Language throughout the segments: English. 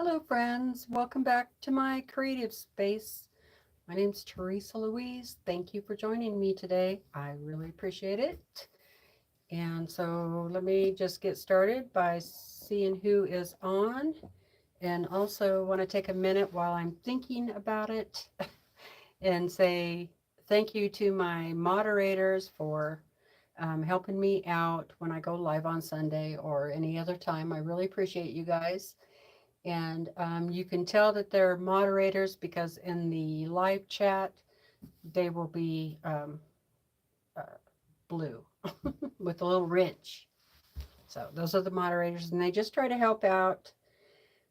Hello friends, welcome back to my creative space. My name's Teresa Louise. Thank you for joining me today. I really appreciate it. And so let me just get started by seeing who is on, and also want to take a minute while I'm thinking about it and say thank you to my moderators for helping me out when I go live on Sunday or any other time. I really appreciate you guys. And you can tell that they're moderators because in the live chat, they will be uh, blue with a little wrench. So those are the moderators, and they just try to help out,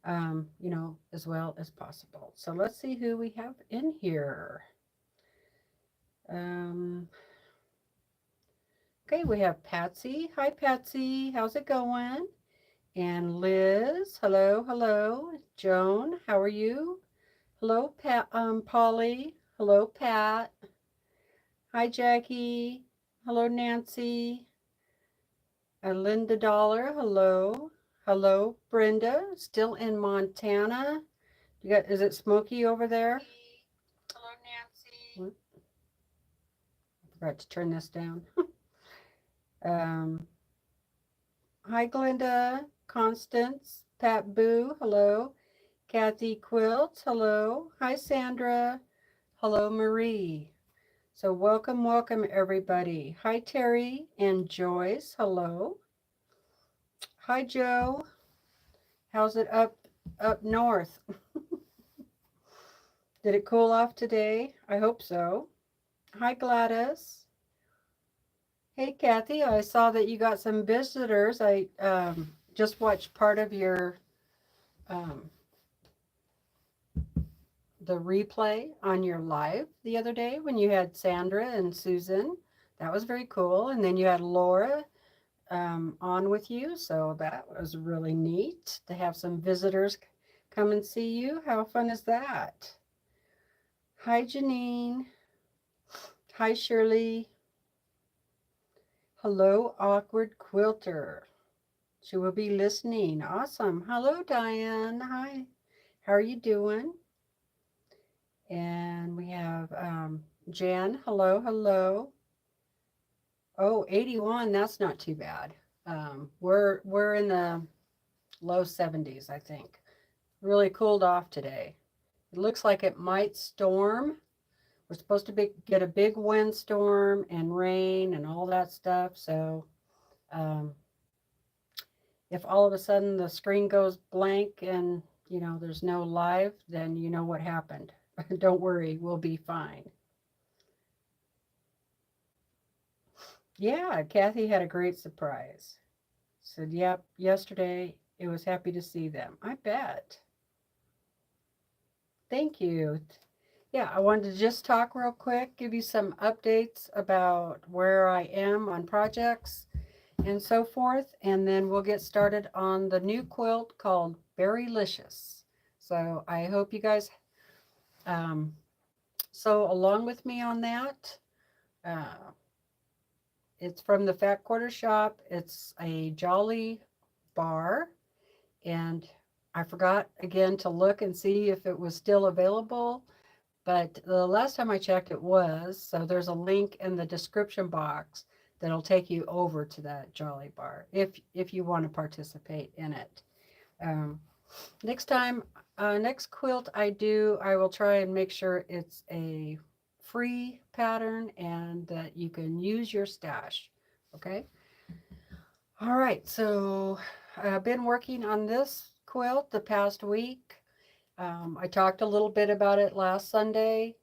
as well as possible. So let's see who we have in here. Um, okay, we have Patsy. Hi, Patsy. How's it going? And Liz. Hello, hello. Joan, how are you? Hello, Pat, Polly. Hello, Pat. Hi, Jackie. Hello, Nancy. Linda Dollar. Hello. Hello, Brenda. Still in Montana. Is it smoky over there? Hello, Nancy. I forgot to turn this down. um, Hi, Glenda. Constance. Pat Boo. Hello. Kathy Quilt. Hello. Hi, Sandra. Hello, Marie. So welcome, welcome everybody. Hi Terry and Joyce. Hello. Hi Joe. How's it up north? Did it cool off today? I hope so. Hi Gladys. Hey Kathy, I saw that you got some visitors. I just watched part of your um, the replay on your live the other day when you had Sandra and Susan. That was very cool. And then you had Laura on with you. So that was really neat to have some visitors come and see you. How fun is that? Hi, Janine. Hi, Shirley. Hello, Awkward Quilter. She will be listening. Awesome. Hello, Diane. Hi. How are you doing? And we have Jan. Hello, hello. Oh, 81. That's not too bad. We're in the low 70s, I think. Really cooled off today. It looks like it might storm. We're supposed to get a big windstorm and rain and all that stuff. So um, if all of a sudden the screen goes blank and there's no live, then you know what happened. Don't worry, we'll be fine. Yeah, Kathy had a great surprise. Said, yep, yesterday it was happy to see them. I bet. Thank you. Yeah, I wanted to just talk real quick, give you some updates about where I am on projects and so forth, and then we'll get started on the new quilt called Berrylicious. So I hope you guys sew along with me on that. Uh, it's from the Fat Quarter Shop. It's a Jolly bar, and I forgot again to look and see if it was still available. But the last time I checked, it was. So there's a link in the description box that'll take you over to that Jolly Bar if you want to participate in it. Um, next time, next quilt I do, I will try and make sure it's a free pattern and that you can use your stash. Okay. All right. So I've been working on this quilt the past week. I talked a little bit about it last Sunday.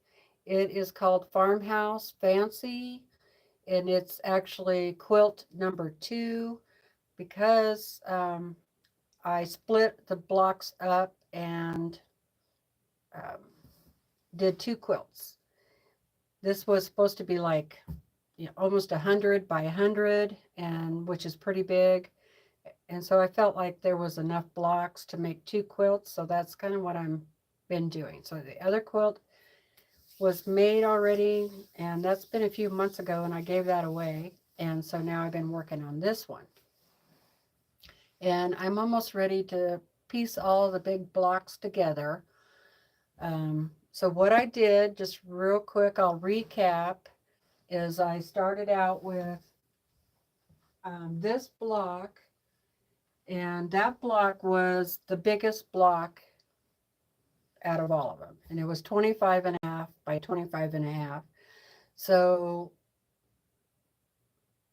It is called Farmhouse Fancy, and it's actually quilt number 2 because I split the blocks up and um, did 2 quilts. This was supposed to be like almost 100 by 100, and which is pretty big. And so I felt like there was enough blocks to make 2 quilts, so that's kind of what I'm been doing. So the other quilt was made already, and that's been a few months ago, and I gave that away. And so now I've been working on this one. And I'm almost ready to piece all the big blocks together. So what I did, just real quick, I'll recap, is I started out with this block, and that block was the biggest block out of all of them. And it was 25.5 by 25.5. So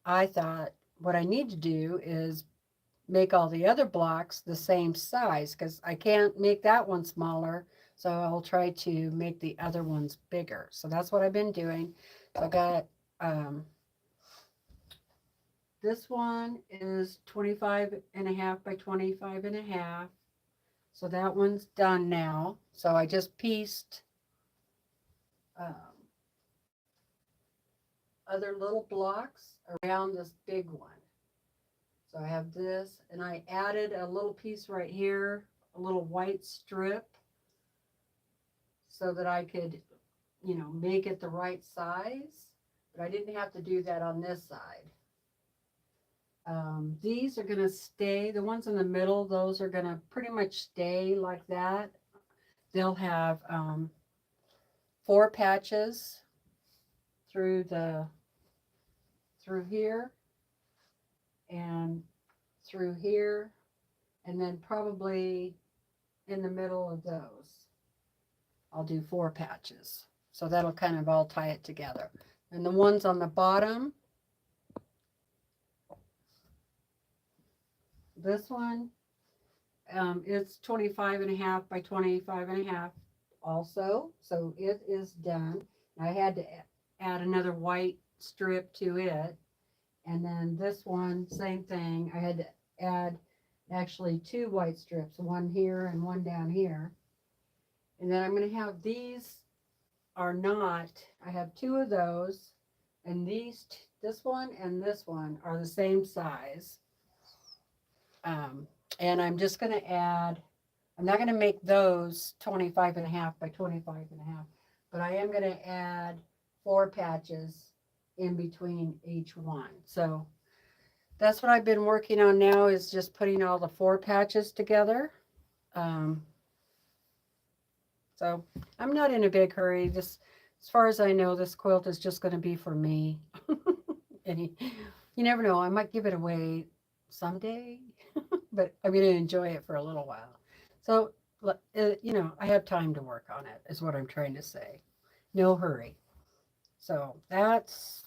I thought what I need to do is make all the other blocks the same size, because I can't make that one smaller. So I'll try to make the other ones bigger. So that's what I've been doing. So I got this one is 25.5 by 25.5. So that one's done now. So I just pieced other little blocks around this big one. So I have this, and I added a little piece right here, a little white strip, so that I could, you know, make it the right size. But I didn't have to do that on this side. These are going to stay, the ones in the middle, those are going to pretty much stay like that. They'll have 4 patches through here and through here, and then probably in the middle of those I'll do 4 patches. So that'll kind of all tie it together. And the ones on the bottom, this one, it's 25.5 by 25.5 also. So it is done. I had to add another white strip to it. And then this one, same thing. I had to add actually 2 white strips, one here and one down here. And then I'm going to have these are not, I have 2 of those, and these, this one and this one are the same size. And I'm just going to add, I'm not going to make those 25.5 by 25.5, but I am going to add 4 patches in between each one. So that's what I've been working on now, is just putting all the 4 patches together. So I'm not in a big hurry. This, as far as I know, this quilt is just going to be for me. And you never know, I might give it away someday, but I'm going to enjoy it for a little while. So, you know, I have time to work on it, is what I'm trying to say. No hurry. So that's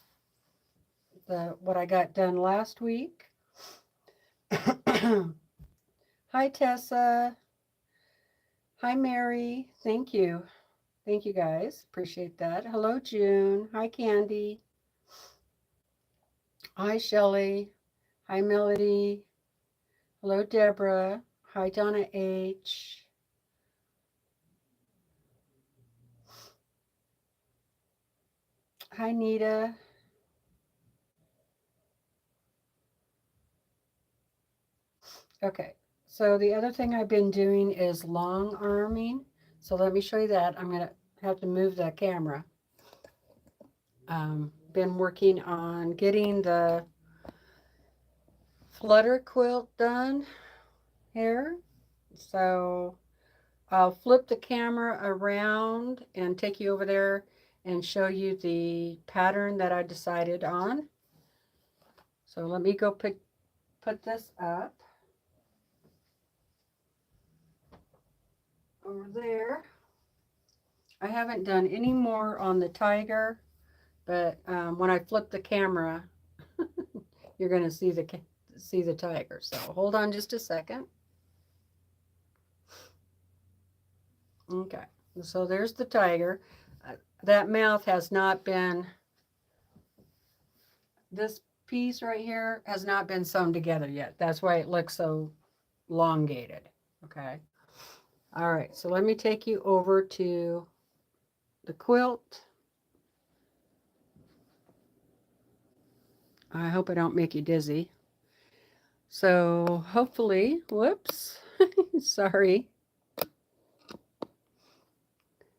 what I got done last week. Hi, Tessa. Hi, Mary. Thank you. Thank you, guys. Appreciate that. Hello, June. Hi, Candy. Hi, Shelley. Hi, Melody. Hello, Deborah. Hi, Donna H. Hi, Nita. Okay, so the other thing I've been doing is long arming. So let me show you that. I'm going to have to move the camera. Been working on getting the Flutter quilt done here. So I'll flip the camera around and take you over there and show you the pattern that I decided on. So let me go put this up over there. I haven't done any more on the tiger, but when I flip the camera, you're going to see the tiger. So hold on just a second. Okay, so there's the tiger. That mouth has not been, this piece right here has not been sewn together yet. That's why it looks so elongated. Okay. All right, so let me take you over to the quilt. I hope I don't make you dizzy. So hopefully, whoops, sorry.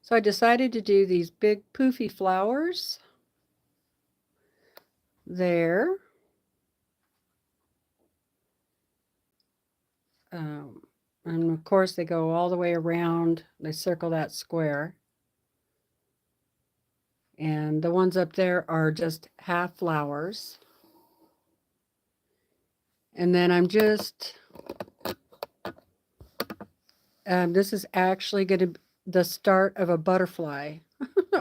So I decided to do these big poofy flowers there. And of course they go all the way around. They circle that square. And the ones up there are just half flowers. And then I'm just, this is actually going to be the start of a butterfly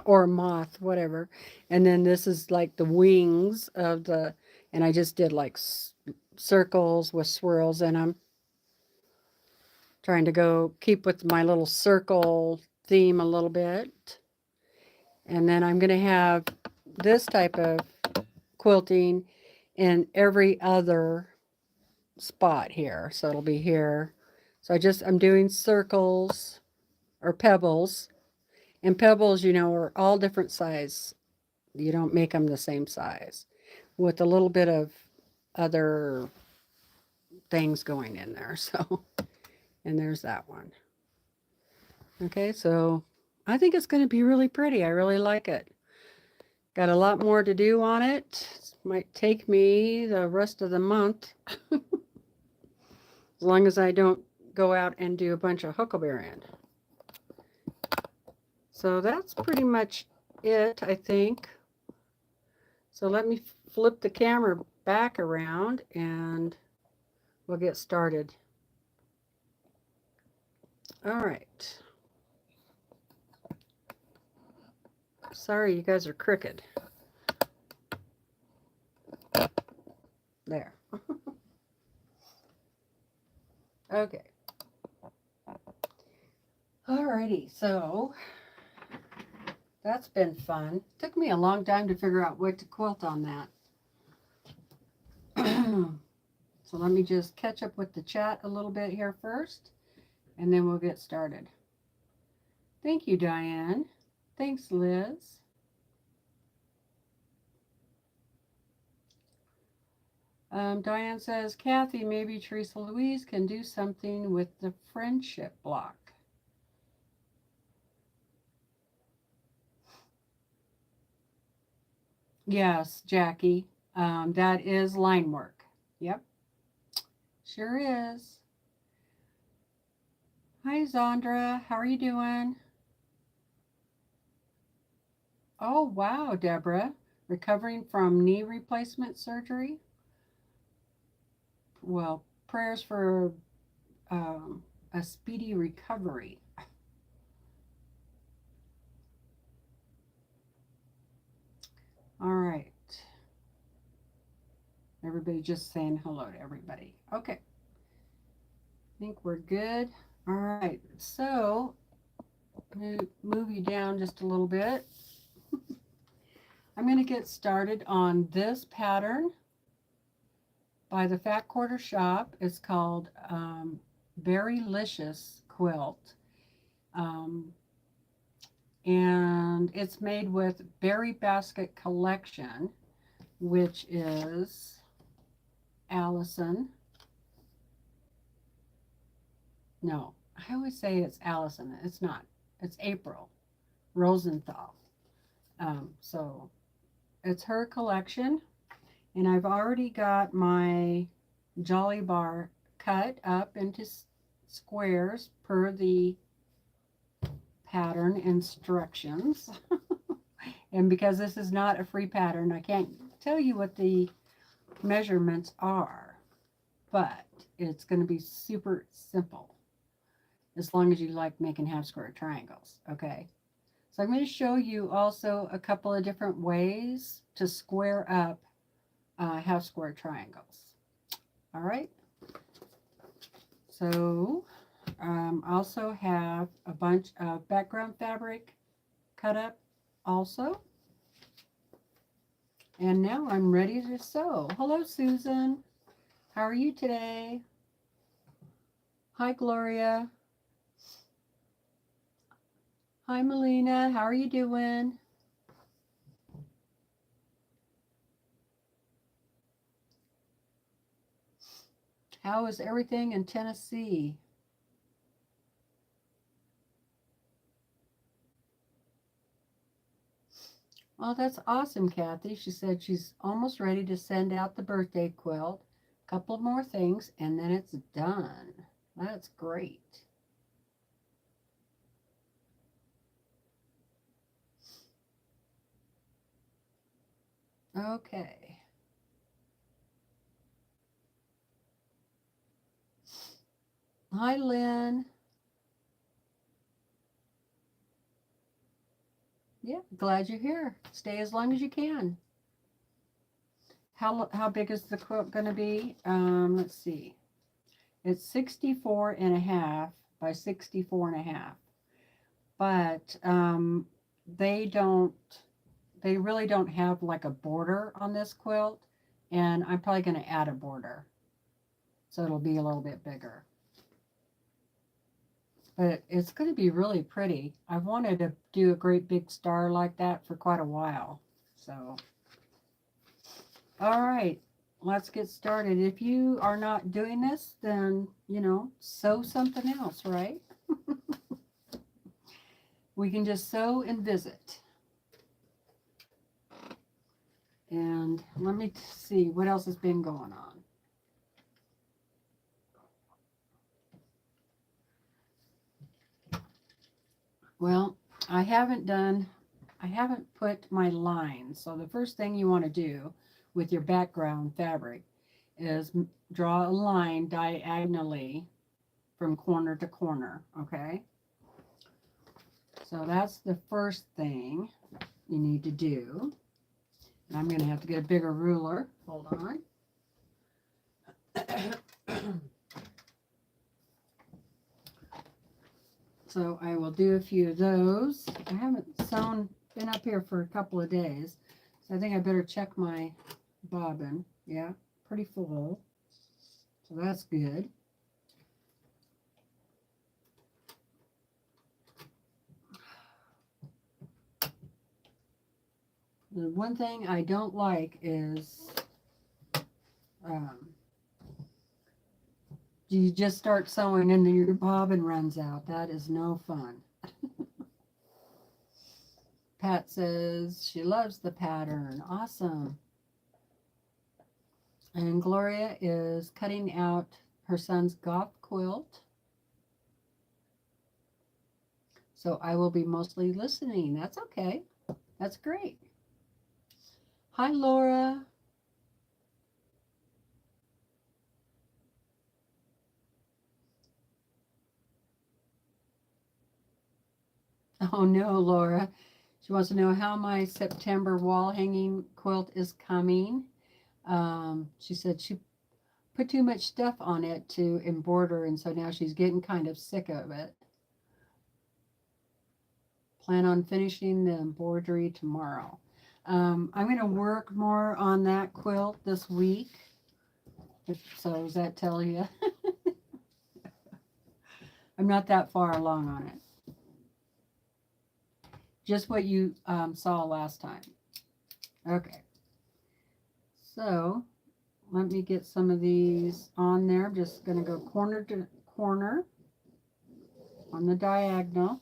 or a moth, whatever. And then this is like the wings of the, and I just did like circles with swirls in them. Trying to go keep with my little circle theme a little bit. And then I'm going to have this type of quilting in every other spot here. So it'll be here. So I'm doing circles or pebbles. And pebbles, you know, are all different size. You don't make them the same size with a little bit of other things going in there. So, and there's that one. Okay, so I think it's going to be really pretty. I really like it. Got a lot more to do on it. Might take me the rest of the month. As long as I don't go out and do a bunch of huckleberry. So that's pretty much it, I think. So let me flip the camera back around and we'll get started. All right. Sorry, you guys are crooked. There. Okay. Alrighty, so that's been fun. Took me a long time to figure out what to quilt on that. So let me just catch up with the chat a little bit here first, and then we'll get started. Thank you, Diane. Thanks, Liz. Diane says, Kathy, maybe Teresa Louise can do something with the friendship block. Yes, Jackie, that is line work. Yep, sure is. Hi, Zandra. How are you doing? Oh, wow, Deborah. Recovering from knee replacement surgery? Well, prayers for a speedy recovery. All right. Everybody just saying hello to everybody. Okay. I think we're good. All right. So, move you down just a little bit. I'm going to get started on this pattern by the Fat Quarter Shop. It's called Berrylicious Quilt. And it's made with Berry Basket Collection, which is Allison. No, I always say it's Allison. It's not. It's April Rosenthal. So it's her collection. And I've already got my Jolly Bar cut up into squares per the pattern instructions. And because this is not a free pattern, I can't tell you what the measurements are, but it's going to be super simple as long as you like making half square triangles. Okay, so I'm going to show you also a couple of different ways to square up half square triangles. All right, so also have a bunch of background fabric cut up also. And now I'm ready to sew. Hello, Susan. How are you today? Hi, Gloria. Hi, Melina. How are you doing? How is everything in Tennessee? Oh, that's awesome, Kathy. She said she's almost ready to send out the birthday quilt. A couple more things, and then it's done. That's great. Okay. Hi, Lynn. Yeah, glad you're here. Stay as long as you can. How big is the quilt going to be? Let's see. It's 64 and a half by 64 and a half. But they really don't have like a border on this quilt. And I'm probably going to add a border. So it'll be a little bit bigger. But it's going to be really pretty. I've wanted to do a great big star like that for quite a while. So, all right, let's get started. If you are not doing this, then, you know, sew something else, right? We can just sew and visit. And let me see what else has been going on. Well, I haven't put my lines. So the first thing you want to do with your background fabric is draw a line diagonally from corner to corner, okay? So that's the first thing you need to do. And I'm going to have to get a bigger ruler. Hold on. So I will do a few of those. I haven't been up here for a couple of days. So I think I better check my bobbin. Yeah, pretty full. So that's good. The one thing I don't like is you just start sewing and then your bobbin runs out. That is no fun. Pat says she loves the pattern. Awesome. And Gloria is cutting out her son's goth quilt. So I will be mostly listening. That's okay. That's great. Hi, Laura. Oh no, Laura. She wants to know how my September wall hanging quilt is coming. She said she put too much stuff on it to embroider, and so now she's getting kind of sick of it. Plan on finishing the embroidery tomorrow. I'm going to work more on that quilt this week. So does that tell you? I'm not that far along on it. Just what you saw last time. Okay. So let me get some of these on there. I'm just going to go corner to corner on the diagonal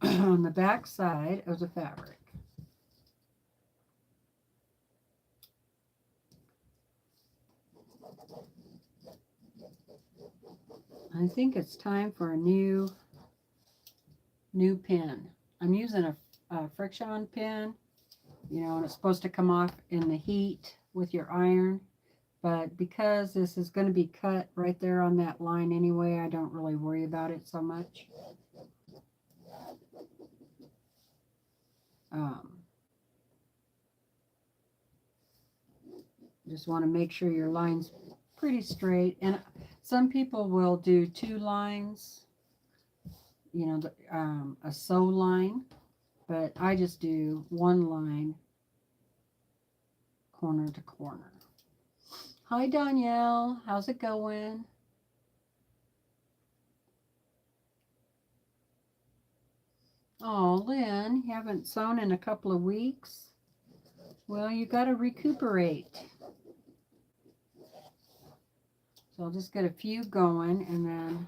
on the back side of the fabric. I think it's time for a new pin. I'm using a friction pin, you know, and it's supposed to come off in the heat with your iron. But because this is going to be cut right there on that line anyway, I don't really worry about it so much. Just want to make sure your line's pretty straight. And some people will do 2 lines, you know, a sew line, but I just do 1 line corner to corner. Hi, Danielle. How's it going? Oh, Lynn, you haven't sewn in a couple of weeks? Well, you got to recuperate. So I'll just get a few going and then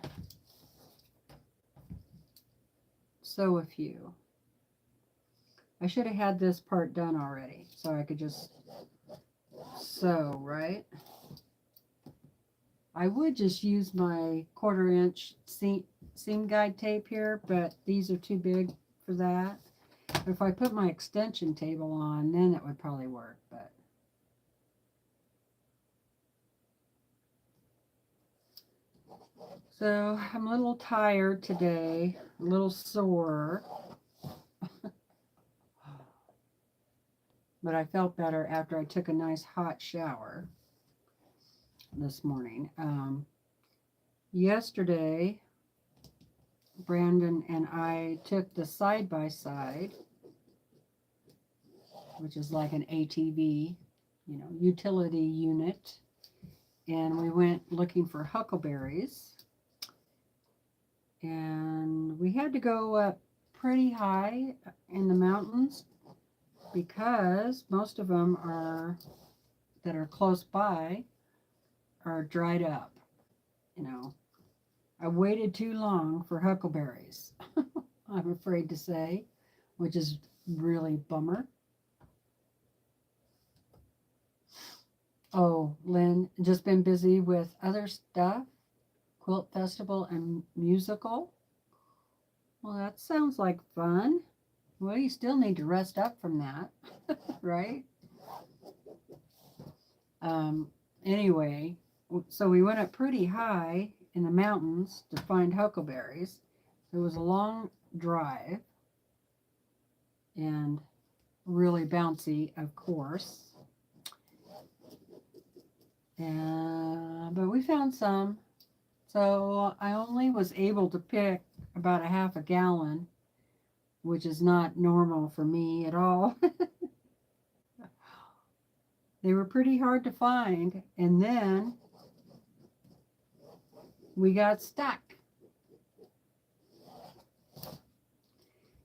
sew a few. I should have had this part done already so I could just sew, right? I would just use my 1/4 inch seam guide tape here, but these are too big for that. If I put my extension table on, then it would probably work, but so I'm a little tired today, a little sore, but I felt better after I took a nice hot shower this morning. Yesterday, Brandon and I took the side-by-side, which is like an ATV, utility unit, and we went looking for huckleberries. And we had to go up pretty high in the mountains because most of them that are close by are dried up. I waited too long for huckleberries, I'm afraid to say, which is really bummer. Oh, Lynn, just been busy with other stuff, quilt festival and musical. Well, that sounds like fun. Well, you still need to rest up from that, right? Anyway, so we went up pretty high in the mountains to find huckleberries. It was a long drive and really bouncy, of course. But we found some. So I only was able to pick about a half a gallon, which is not normal for me at all. They were pretty hard to find, and then we got stuck.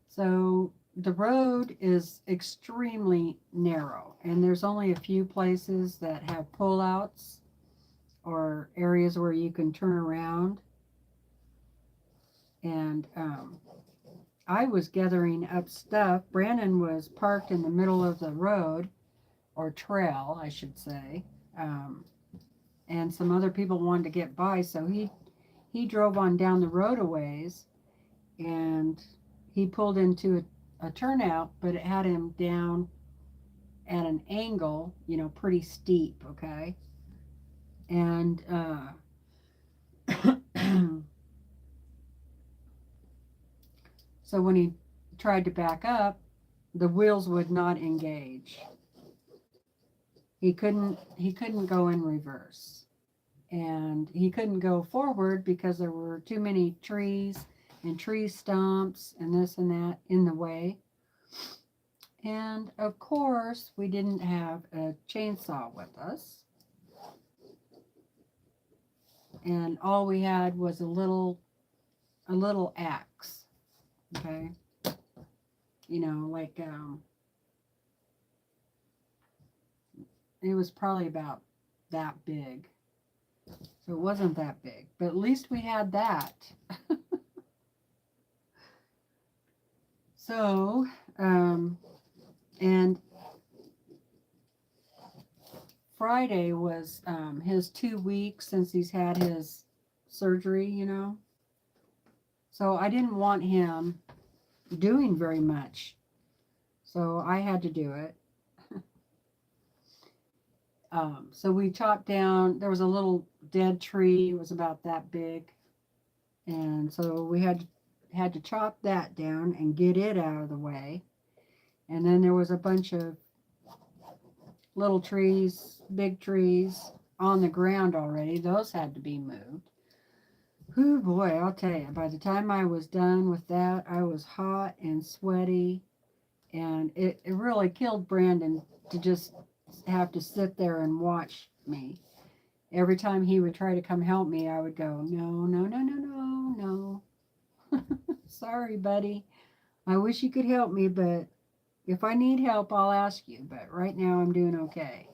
So the road is extremely narrow, and there's only a few places that have pullouts or areas where you can turn around. And I was gathering up stuff. Brandon was parked in the middle of the road, or trail, I should say. And some other people wanted to get by, so he drove on down the road a ways, and he pulled into a turnout, but it had him down at an angle, pretty steep, okay? And so when he tried to back up, the wheels would not engage. He couldn't go in reverse. And he couldn't go forward because there were too many trees and tree stumps and this and that in the way. And of course, we didn't have a chainsaw with us. And all we had was a little axe. Okay. Like it was probably about that big. So it wasn't that big, but at least we had that. So, and Friday was his 2 weeks since he's had his surgery, So I didn't want him doing very much. So I had to do it. So we chopped down, there was a little dead tree, it was about that big. And so we had to chop that down and get it out of the way. And then there was a bunch of little trees, big trees on the ground already. Those had to be moved. Whew, boy, I'll tell you, by the time I was done with that, I was hot and sweaty. And it really killed Brandon to just have to sit there and watch me. Every time he would try to come help me, I would go, no, no, no, no, no, no. Sorry, buddy. I wish you could help me, but if I need help, I'll ask you. But right now, I'm doing okay.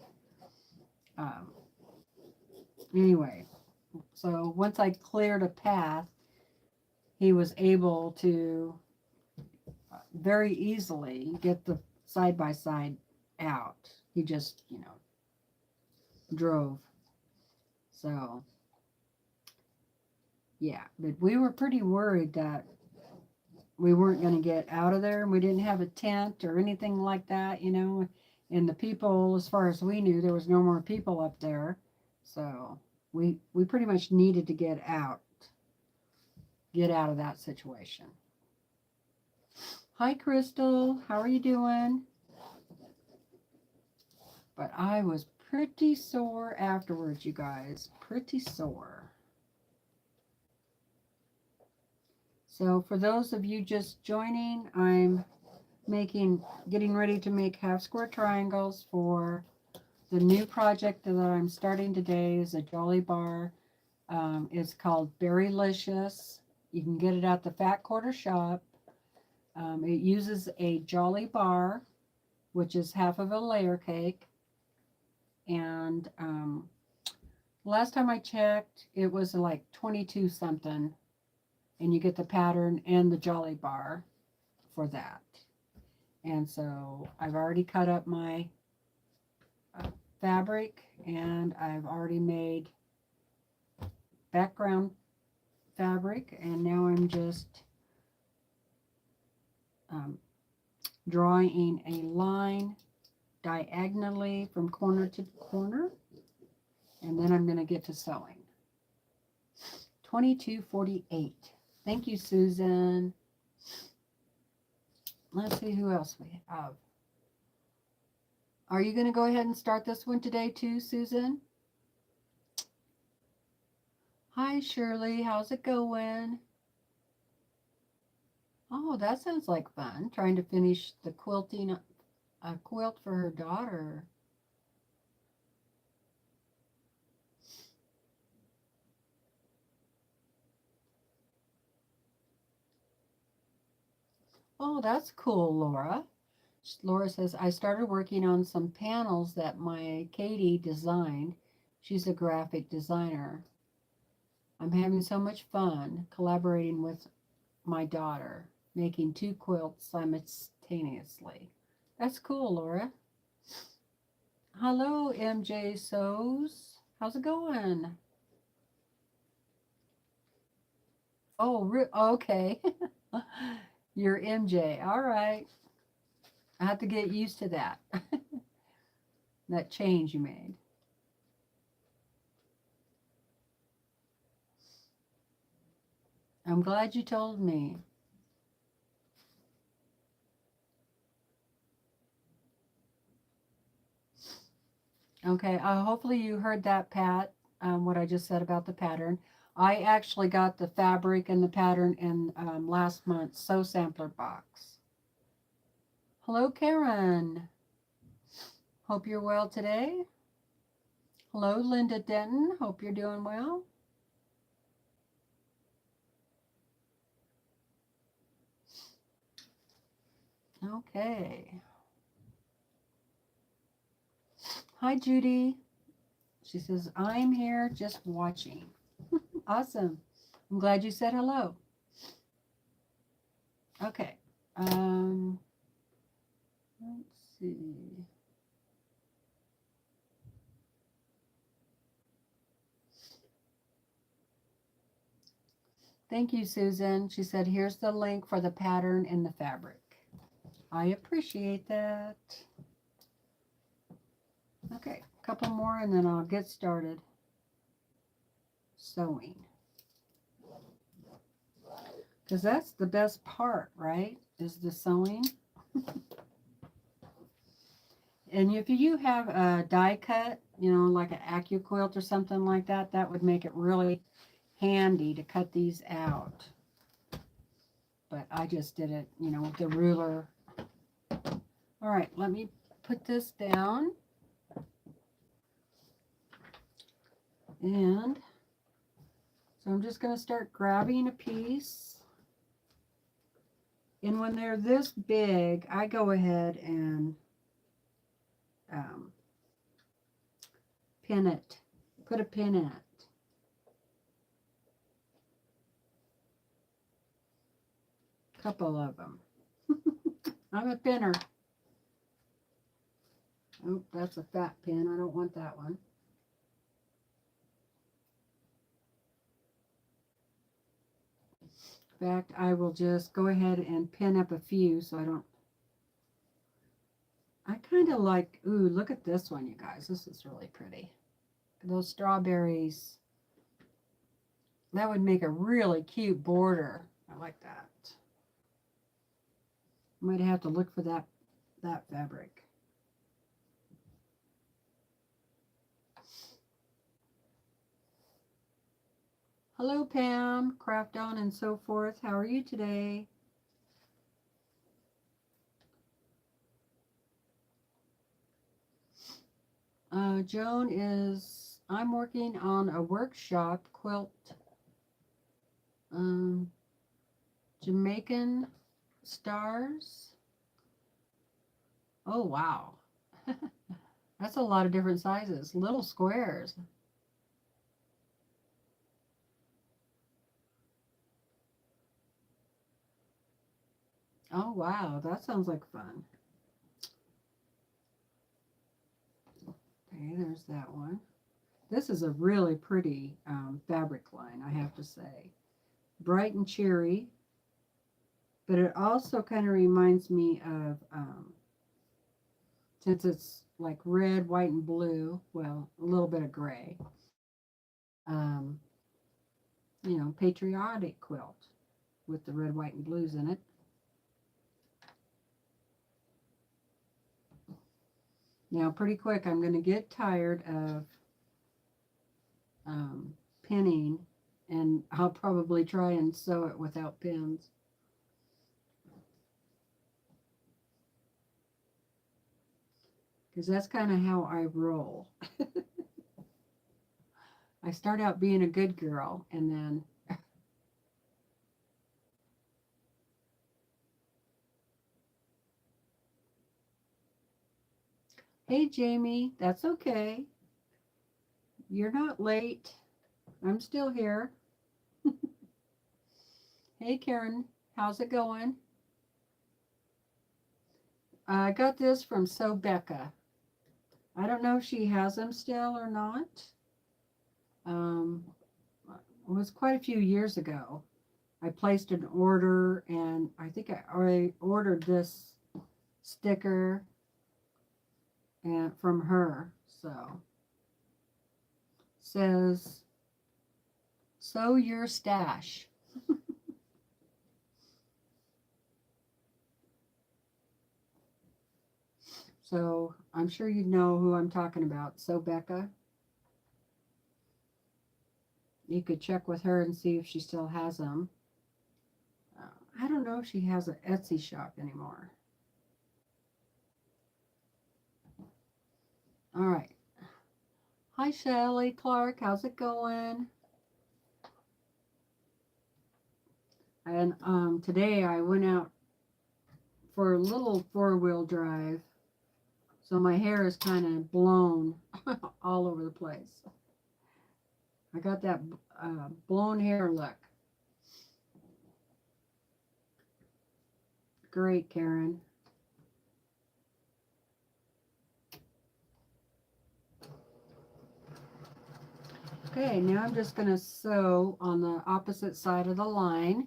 Anyway, so once I cleared a path, he was able to very easily get the side-by-side out. He just, drove. So Yeah, but we were pretty worried that we weren't going to get out of there, and we didn't have a tent or anything like that, you know. And the people, as far as we knew, there was no more people up there. So we pretty much needed to get out of that situation. Hi, Crystal. How are you doing? But I was pretty sore afterwards, you guys. Pretty sore. So for those of you just joining, I'm getting ready to make half square triangles for the new project that I'm starting today. Is a Jolly Bar. It's called Berrylicious. You can get it at the Fat Quarter Shop. It uses a Jolly Bar, which is half of a layer cake. And last time I checked, it was like 22 something. And you get the pattern and the Jolly Bar for that. And so I've already cut up my fabric, and I've already made background fabric, and now I'm just drawing a line diagonally from corner to corner, and then I'm going to get to sewing. 22:48. Thank you, Susan. Let's see who else we have. Are you going to go ahead and start this one today too, Susan? Hi, Shirley. How's it going? Oh, that sounds like fun. Trying to finish the quilting a quilt for her daughter. Oh, that's cool, Laura. Laura says, I started working on some panels that my Katie designed. She's a graphic designer. I'm having so much fun collaborating with my daughter, making 2 quilts simultaneously. That's cool, Laura. Hello, MJ Sews. How's it going? Oh, okay. You're MJ. All right. I have to get used to that. That change you made. I'm glad you told me. Okay, hopefully you heard that, Pat, what I just said about the pattern. I actually got the fabric and the pattern in last month's Sew Sampler box. Hello, Karen. Hope you're well today. Hello, Linda Denton. Hope you're doing well. Okay. Hi, Judy. She says, I'm here just watching. Awesome. I'm glad you said hello. Okay. Let's see. Thank you, Susan. She said, here's the link for the pattern and the fabric. I appreciate that. Okay, a couple more and then I'll get started sewing. Because that's the best part, right? Is the sewing. And if you have a die cut, you know, like an AccuQuilt or something like that, that would make it really handy to cut these out. But I just did it, you know, with the ruler. All right, let me put this down. And so I'm just going to start grabbing a piece. And when they're this big, I go ahead and pin it. Put a pin in it. Couple of them. I'm a pinner. Oh, that's a fat pin. I don't want that one. In fact, I will just go ahead and pin up a few so I don't. I kind of like, ooh, look at this one, you guys. This is really pretty. Those strawberries. That would make a really cute border. I like that. Might have to look for that fabric. Hello, Pam, Craft On, and so forth. How are you today? Joan is, I'm working on a workshop quilt, Jamaican stars. Oh, wow. That's a lot of different sizes, little squares. Oh, wow, that sounds like fun. Okay, there's that one. This is a really pretty fabric line, I have to say. Bright and cheery, but it also kind of reminds me of, since it's like red, white, and blue, well, a little bit of gray, um, patriotic quilt with the red, white, and blues in it. Now, pretty quick, I'm going to get tired of pinning, and I'll probably try and sew it without pins. Because that's kind of how I roll. I start out being a good girl, and then hey, Jamie, that's okay. You're not late. I'm still here. Hey, Karen, how's it going? I got this from So Becca. I don't know if she has them still or not. It was quite a few years ago. I placed an order, and I think I already ordered this sticker and from her. So says sew your stash. So I'm sure you know who I'm talking about. So Becca, you could check with her and see if she still has them. I don't know if she has an Etsy shop anymore. All right. Hi, Shelly Clark. How's it going? And today I went out for a little four-wheel drive, so my hair is kind of blown all over the place. I got that blown hair look. Great, Karen. Okay, now I'm just going to sew on the opposite side of the line.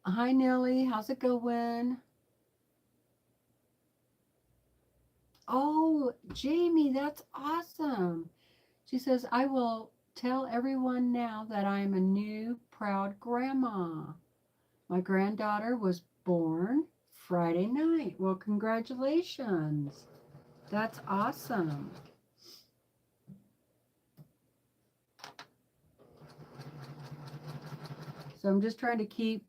Hi, Nellie. How's it going? Oh, Jamie, that's awesome. She says, I will tell everyone now that I'm a new proud grandma. My granddaughter was born Friday night. Well, congratulations. That's awesome. So I'm just trying to keep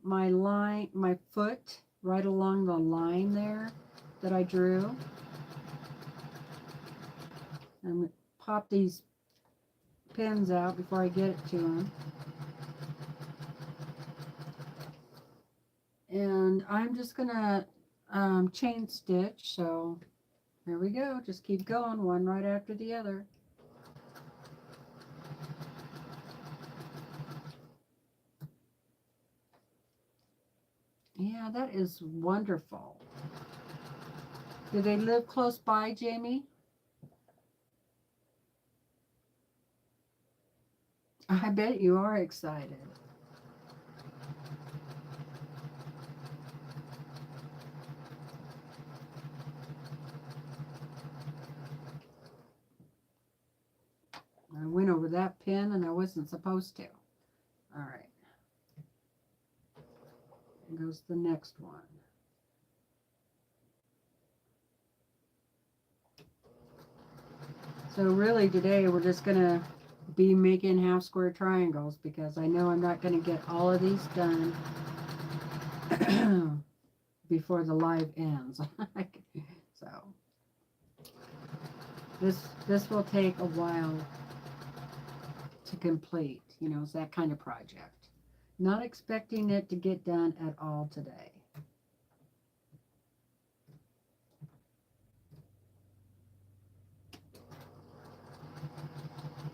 my line, my foot right along the line there that I drew. I'm going to pop these pins out before I get it to them. And I'm just going to chain stitch. So here we go. Just keep going, one right after the other. Yeah, that is wonderful. Do they live close by, Jamie? I bet you are excited. went over that pin and I wasn't supposed to. All right. Here goes the next one. So really today we're just going to be making half square triangles because I know I'm not going to get all of these done before the live ends. So this will take a while to complete. You know, it's that kind of project. Not expecting it to get done at all today.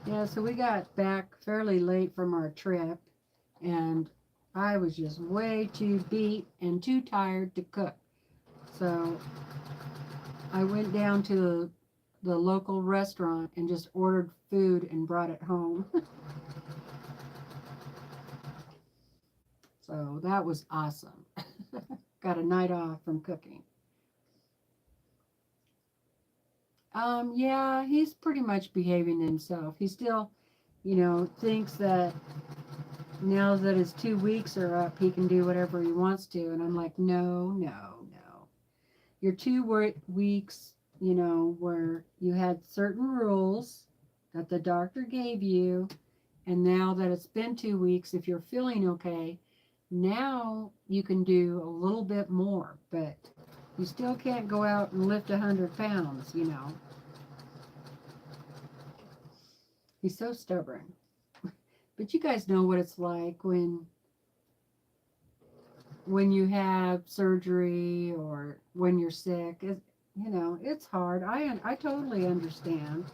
Yeah, so we got back fairly late from our trip, and I was just way too beat and too tired to cook. So I went down to the local restaurant and just ordered food and brought it home. So that was awesome. Got a night off from cooking. Yeah, he's pretty much behaving himself. He still, you know, thinks that now that his 2 weeks are up, he can do whatever he wants to. And I'm like, no, no, no. Your 2 weeks, you know, where you had certain rules that the doctor gave you. And now that it's been 2 weeks, if you're feeling okay, now you can do a little bit more. But you still can't go out and lift 100 pounds, you know. He's so stubborn. But you guys know what it's like when you have surgery or when you're sick. You know, it's hard. I totally understand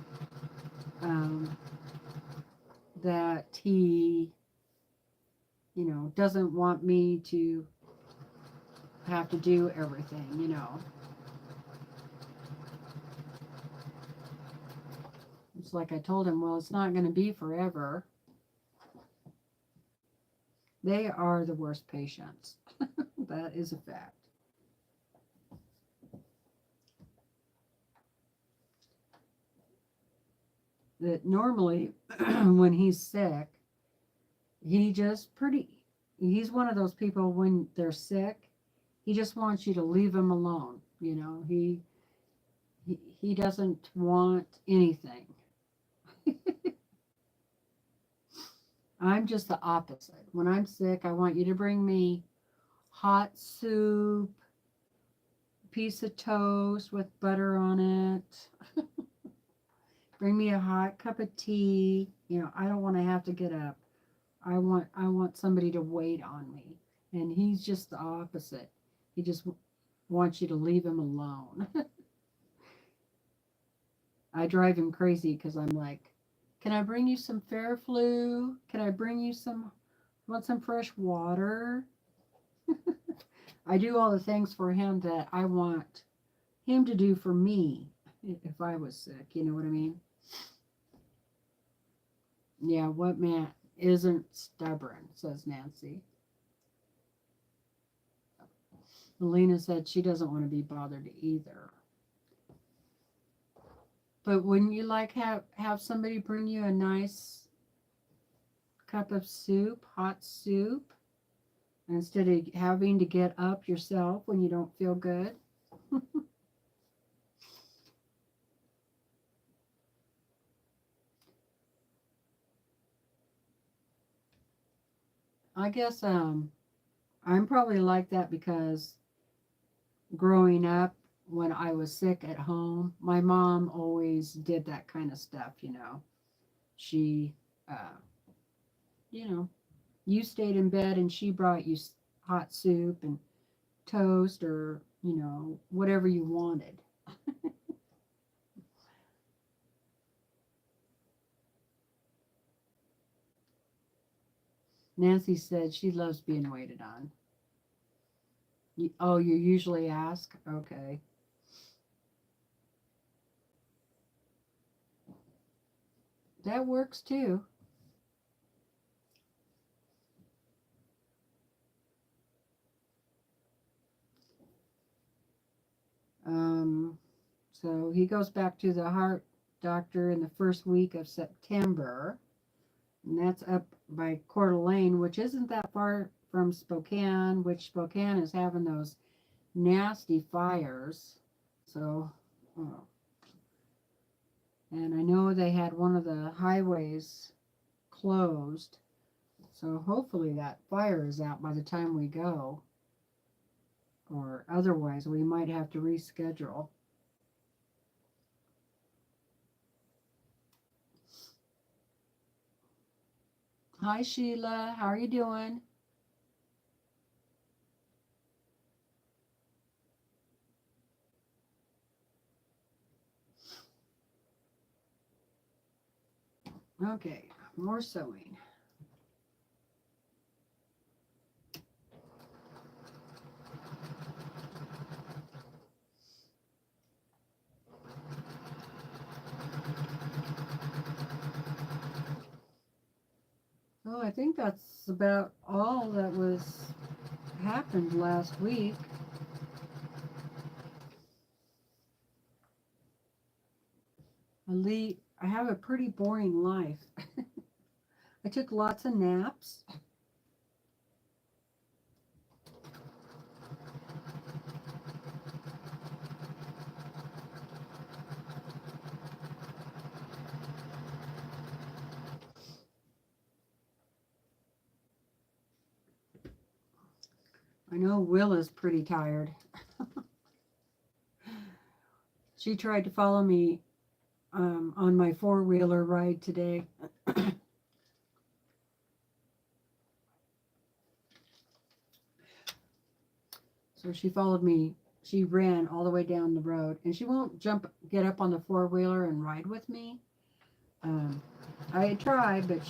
that he, you know, doesn't want me to have to do everything, you know. It's like I told him, well, it's not going to be forever. They are the worst patients. That is a fact. That normally when he's sick, he's one of those people when they're sick, he just wants you to leave him alone. You know, he doesn't want anything. I'm just the opposite. When I'm sick, I want you to bring me hot soup, piece of toast with butter on it. Bring me a hot cup of tea. You know, I don't want to have to get up. I want somebody to wait on me. And he's just the opposite. He just wants you to leave him alone. I drive him crazy because I'm like, can I bring you some Fairflu? Can I bring you want some fresh water? I do all the things for him that I want him to do for me if I was sick. You know what I mean? Yeah, what man isn't stubborn, says Nancy. Melina said she doesn't want to be bothered either. But wouldn't you like have somebody bring you a nice cup of soup, hot soup, instead of having to get up yourself when you don't feel good? I guess I'm probably like that because growing up when I was sick at home, my mom always did that kind of stuff, you know. She, you know, you stayed in bed and she brought you hot soup and toast or, you know, whatever you wanted. Nancy said she loves being waited on. Oh, you usually ask? Okay. That works too. So he goes back to the heart doctor in the first week of September. And that's up by Coeur d'Alene, which isn't that far from Spokane, which Spokane is having those nasty fires. So, oh. And I know they had one of the highways closed. So hopefully that fire is out by the time we go. Or otherwise we might have to reschedule. Hi Sheila, how are you doing? Okay, more sewing. Oh, I think that's about all that was happened last week. I have a pretty boring life. I took lots of naps. I know Will is pretty tired. She tried to follow me on my four-wheeler ride today. So she followed me. She ran all the way down the road, and she won't get up on the four-wheeler and ride with me. I tried, but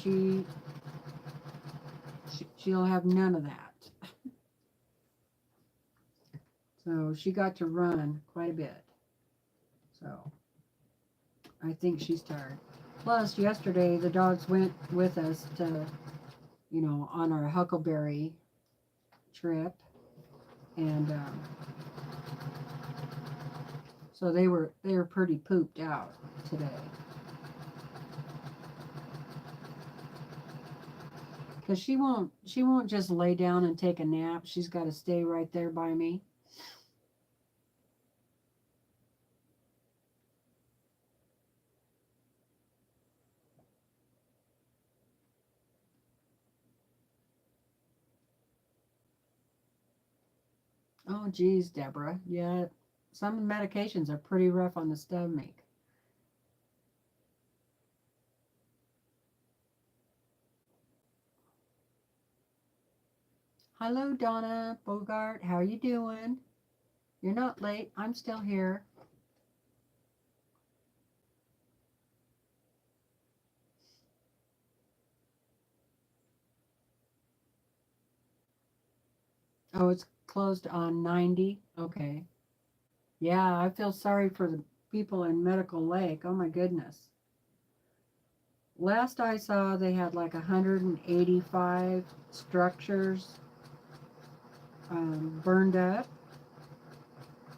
she'll have none of that. So she got to run quite a bit. So I think she's tired. Plus, yesterday the dogs went with us to, on our Huckleberry trip, and so they were pretty pooped out today. Because she won't just lay down and take a nap. She's got to stay right there by me. Oh, geez, Deborah. Yeah, some medications are pretty rough on the stomach. Hello, Donna Bogart. How are you doing? You're not late. I'm still here. Oh, it's closed on 90? Okay. Yeah, I feel sorry for the people in Medical Lake. Oh, my goodness. Last I saw, they had like 185 structures burned up.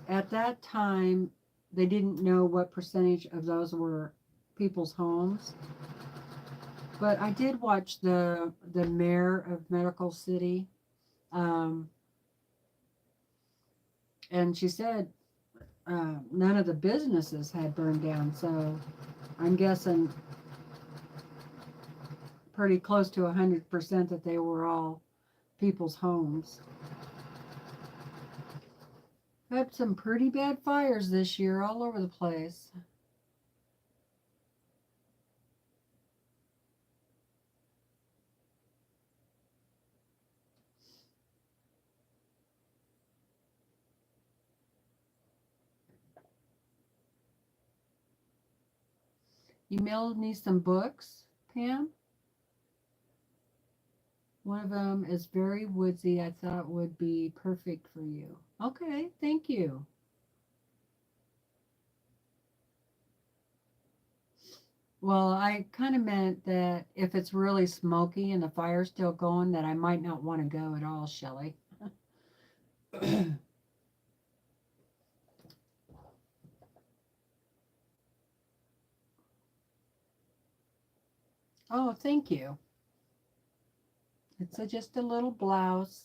At that time, they didn't know what percentage of those were people's homes. But I did watch the mayor of Medical City, um, and she said none of the businesses had burned down. So I'm guessing pretty close to 100% that they were all people's homes. Had some pretty bad fires this year all over the place. You mailed me some books, Pam? One of them is very woodsy. I thought would be perfect for you. Okay, thank you. Well, I kind of meant that if it's really smoky and the fire's still going, that I might not want to go at all, Shelley. Oh, thank you. It's just a little blouse.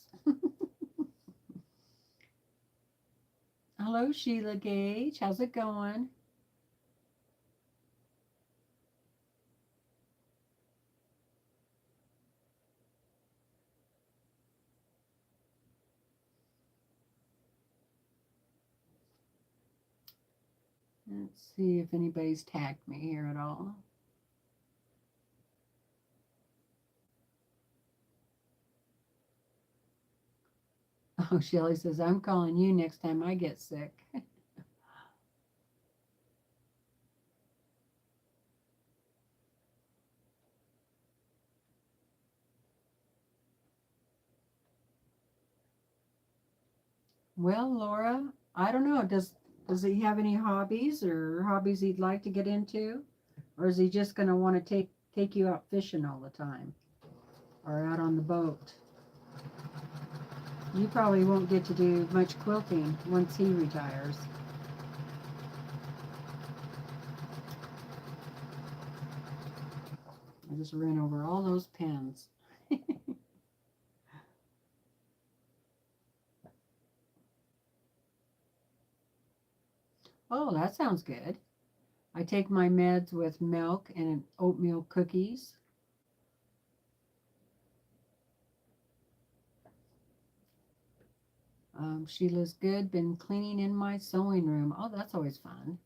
Hello, Sheila Gage. How's it going? Let's see if anybody's tagged me here at all. Oh, Shelly says, I'm calling you next time I get sick. Well, Laura, I don't know. Does he have any hobbies or hobbies he'd like to get into? Or is he just going to want to take you out fishing all the time or out on the boat? You probably won't get to do much quilting once he retires. I just ran over all those pens. Oh, that sounds good. I take my meds with milk and oatmeal cookies. Sheila's good. Been cleaning in my sewing room. Oh, that's always fun.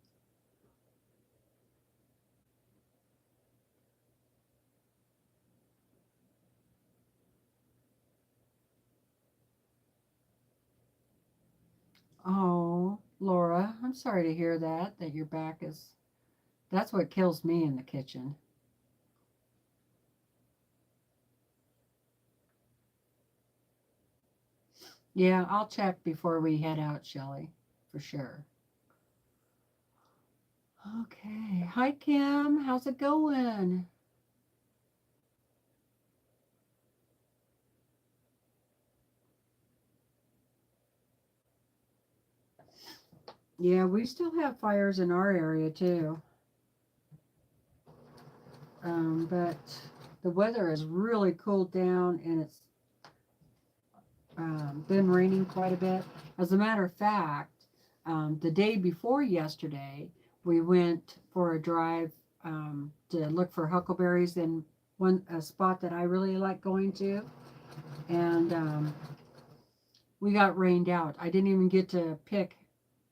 Oh, Laura, I'm sorry to hear that your back is, that's what kills me in the kitchen. Yeah, I'll check before we head out, Shelley, for sure. Okay. Hi, Kim. How's it going? Yeah, we still have fires in our area too. But the weather has really cooled down and it's been raining quite a bit. As a matter of fact, the day before yesterday, we went for a drive to look for huckleberries in a spot that I really like going to, and we got rained out. I didn't even get to pick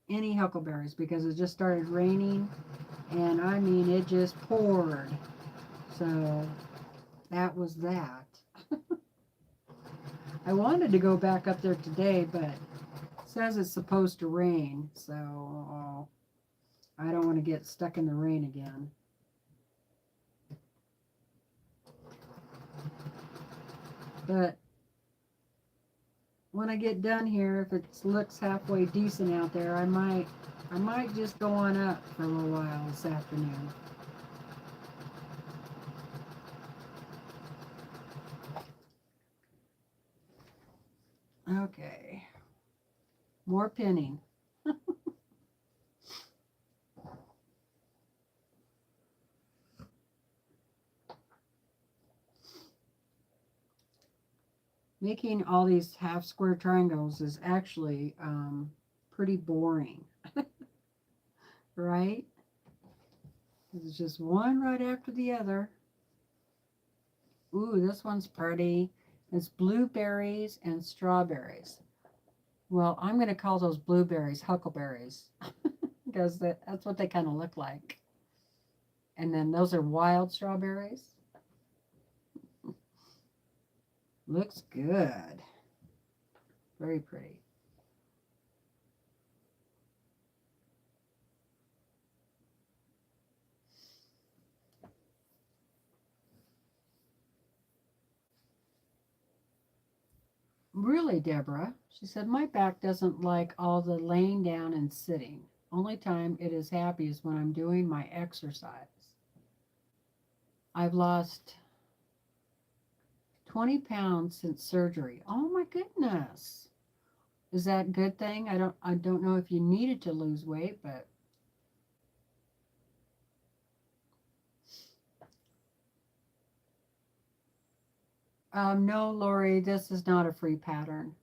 any huckleberries because it just started raining, and I mean it just poured. So that was that. I wanted to go back up there today, but it says it's supposed to rain, so I don't want to get stuck in the rain again. But when I get done here, if it looks halfway decent out there, I might just go on up for a little while this afternoon. Okay, more pinning. Making all these half square triangles is actually pretty boring, right? It's just one right after the other. Ooh, this one's pretty. It's blueberries and strawberries. Well, I'm going to call those blueberries huckleberries because that's what they kind of look like. And then those are wild strawberries. Looks good. Very pretty. Really, Deborah? She said, my back doesn't like all the laying down and sitting. Only time it is happy is when I'm doing my exercise. I've lost 20 pounds since surgery. Oh my goodness. Is that a good thing? I don't know if you needed to lose weight, but No, Lori, this is not a free pattern.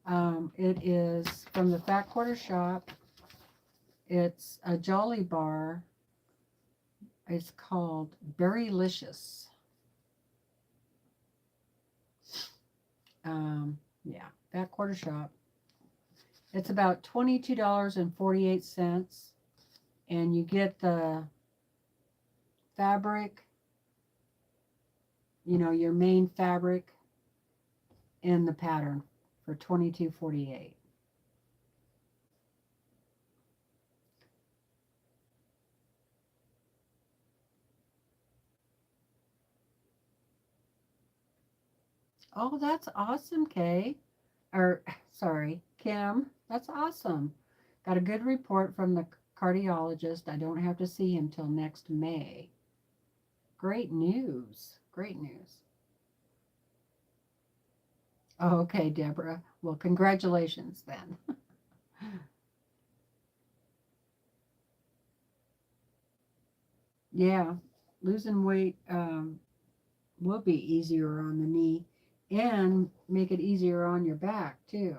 It is from the Fat Quarter Shop. It's a Jolly Bar. It's called Berrylicious. Yeah, Fat Quarter Shop. It's about $22.48, and you get the fabric, you know, your main fabric in the pattern for $22.48. Oh, that's awesome, Kay. Or, sorry, Kim. That's awesome. Got a good report from the cardiologist. I don't have to see him till next May. Great news. Great news. Oh, okay, Deborah. Well, congratulations then. Yeah, losing weight will be easier on the knee and make it easier on your back too.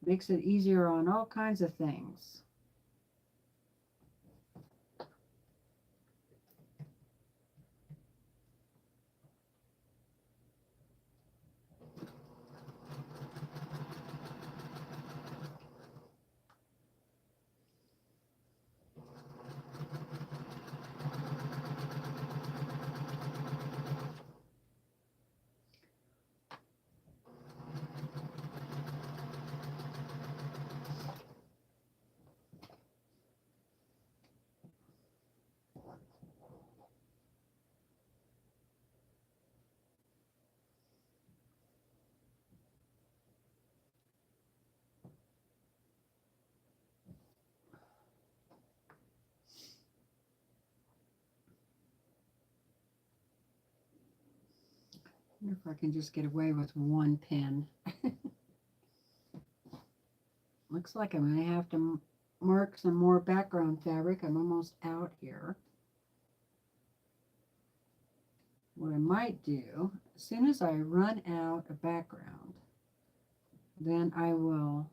Makes it easier on all kinds of things. I wonder if I can just get away with one pin. Looks like I'm going to have to mark some more background fabric. I'm almost out here. What I might do, as soon as I run out of background, then I will,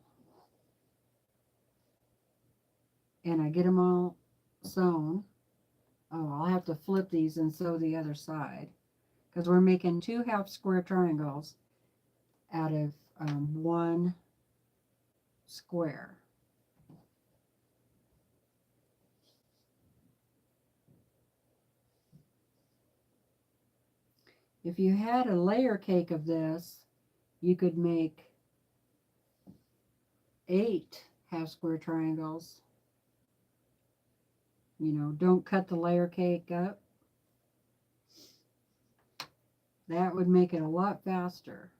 and I get them all sewn. Oh, I'll have to flip these and sew the other side because we're making 2 half square triangles out of 1 square. If you had a layer cake of this, you could make 8 half square triangles. You know, don't cut the layer cake up. That would make it a lot faster.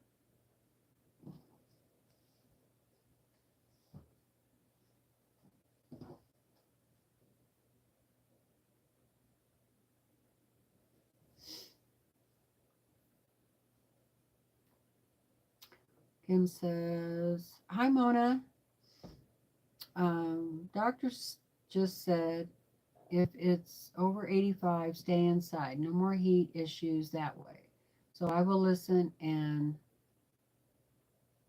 Kim says, hi, Mona. Doctors just said if it's over 85, stay inside. No more heat issues that way. So I will listen and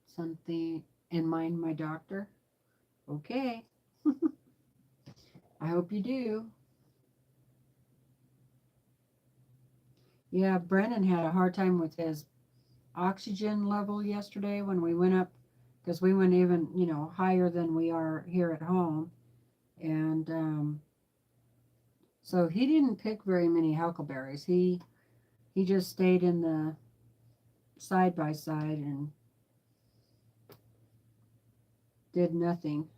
something and mind my doctor. Okay. I hope you do. Yeah, Brennan had a hard time with his oxygen level yesterday when we went up because we went even, you know, higher than we are here at home. And so he didn't pick very many huckleberries. He just stayed in the side by side and did nothing.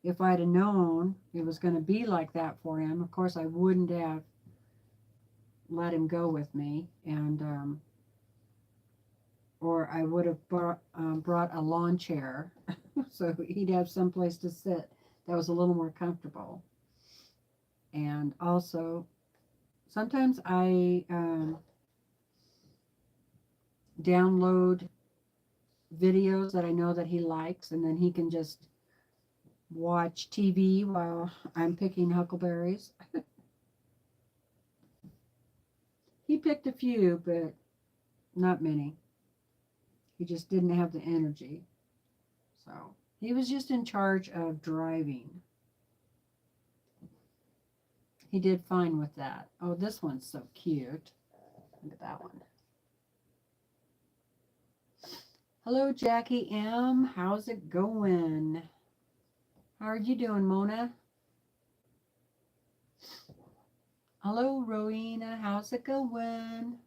If I'd have known it was going to be like that for him, of course I wouldn't have let him go with me, and or I would have brought a lawn chair so he'd have some place to sit that was a little more comfortable. And also, sometimes I download videos that I know that he likes, and then he can just watch TV while I'm picking huckleberries. He picked a few, but not many. He just didn't have the energy. So he was just in charge of driving. He did fine with that. Oh, this one's so cute. Look at that one. Hello, Jackie M. How's it going? How are you doing, Mona? Hello, Rowena. How's it going?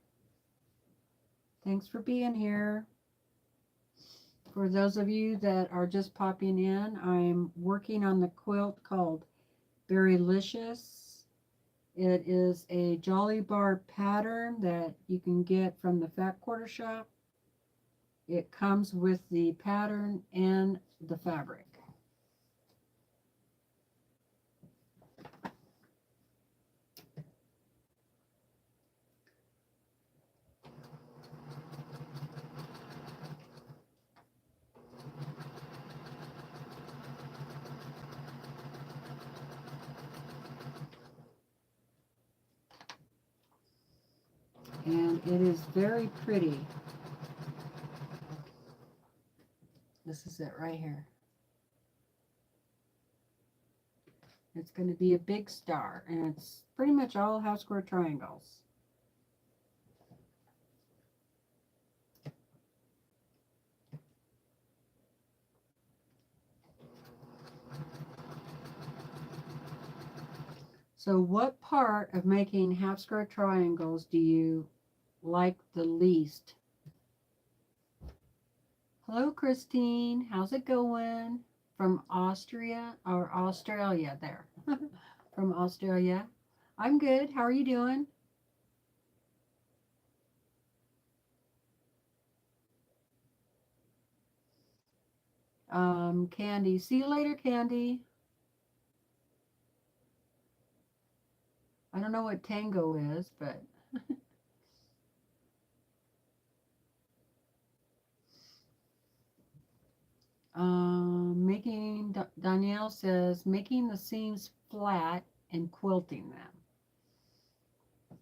Thanks for being here. For those of you that are just popping in, I'm working on the quilt called Berrylicious. It is a Jolly Bar pattern that you can get from the Fat Quarter Shop. It comes with the pattern and the fabric. And it is very pretty. This is it right here. It's going to be a big star, and it's pretty much all half square triangles. So what part of making half square triangles do you like the least? Hello, Christine. How's it going? From Austria or Australia there. From Australia. I'm good. How are you doing? Candy. See you later, Candy. I don't know what tango is, but Danielle says, making the seams flat and quilting them.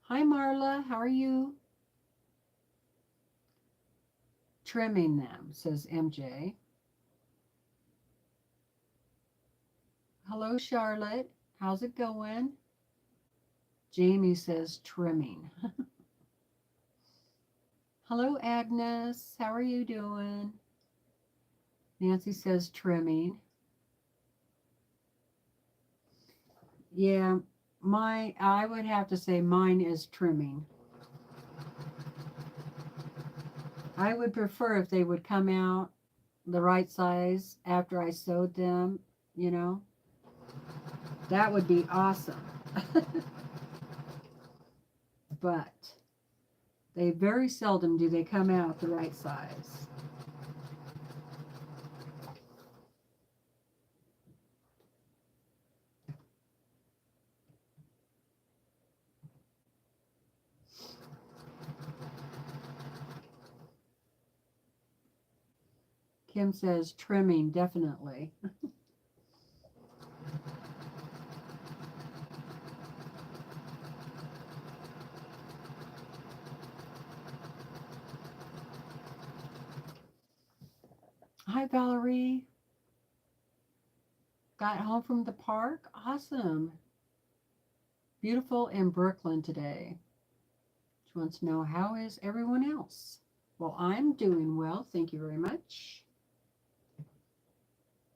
Hi, Marla. How are you? Trimming them, says MJ. Hello, Charlotte. How's it going? Jamie says trimming. Hello, Agnes. How are you doing? Nancy says trimming. Yeah, I would have to say mine is trimming. I would prefer if they would come out the right size after I sewed them, you know. That would be awesome. But they very seldom do they come out the right size. Kim says trimming, definitely. Hi, Valerie. Got home from the park? Awesome. Beautiful in Brooklyn today. She wants to know, how is everyone else? Well, I'm doing well. Thank you very much.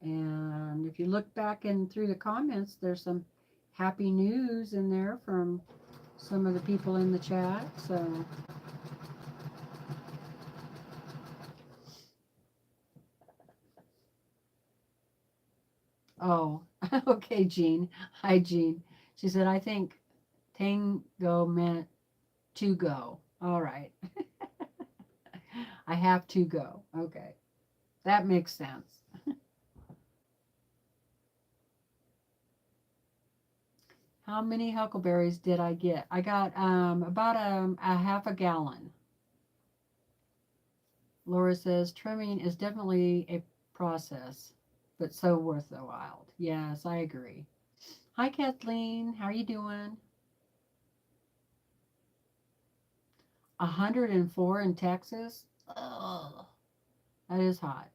And if you look back in through the comments, there's some happy news in there from some of the people in the chat. So oh, okay, Jean. Hi, Jean. She said, I think tango meant to go. All right. I have to go. Okay. That makes sense. How many huckleberries did I get? I got about a half a gallon. Laura says trimming is definitely a process, but so worth the while. Yes, I agree. Hi, Kathleen. How are you doing? 104 in Texas. Oh, that is hot.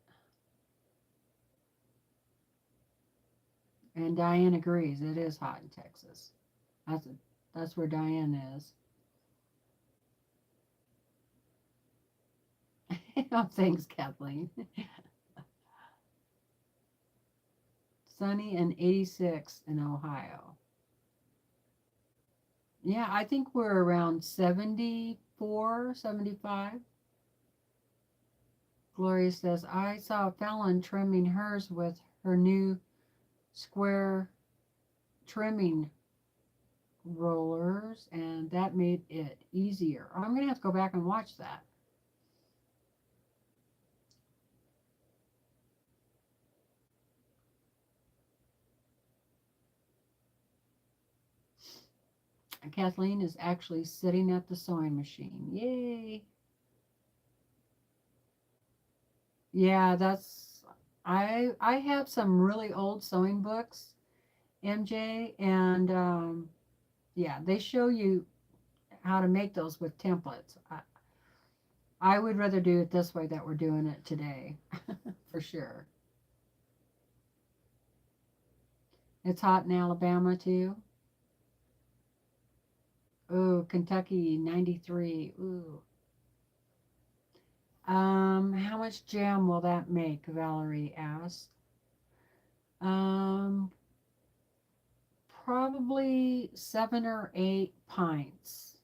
And Diane agrees. It is hot in Texas. That's a, that's where Diane is. Oh, thanks, Kathleen. Sunny and 86 in Ohio. Yeah, I think we're around 74, 75. Gloria says, I saw Fallon trimming hers with her new square trimming rollers, and that made it easier. I'm going to have to go back and watch that. And Kathleen is actually sitting at the sewing machine. Yay! Yeah, that's I have some really old sewing books, MJ, and yeah, they show you how to make those with templates. I would rather do it this way that we're doing it today, for sure. It's hot in Alabama too. Ooh, Kentucky 93. Ooh. How much jam will that make? Valerie asked. Um, Probably 7 or 8 pints.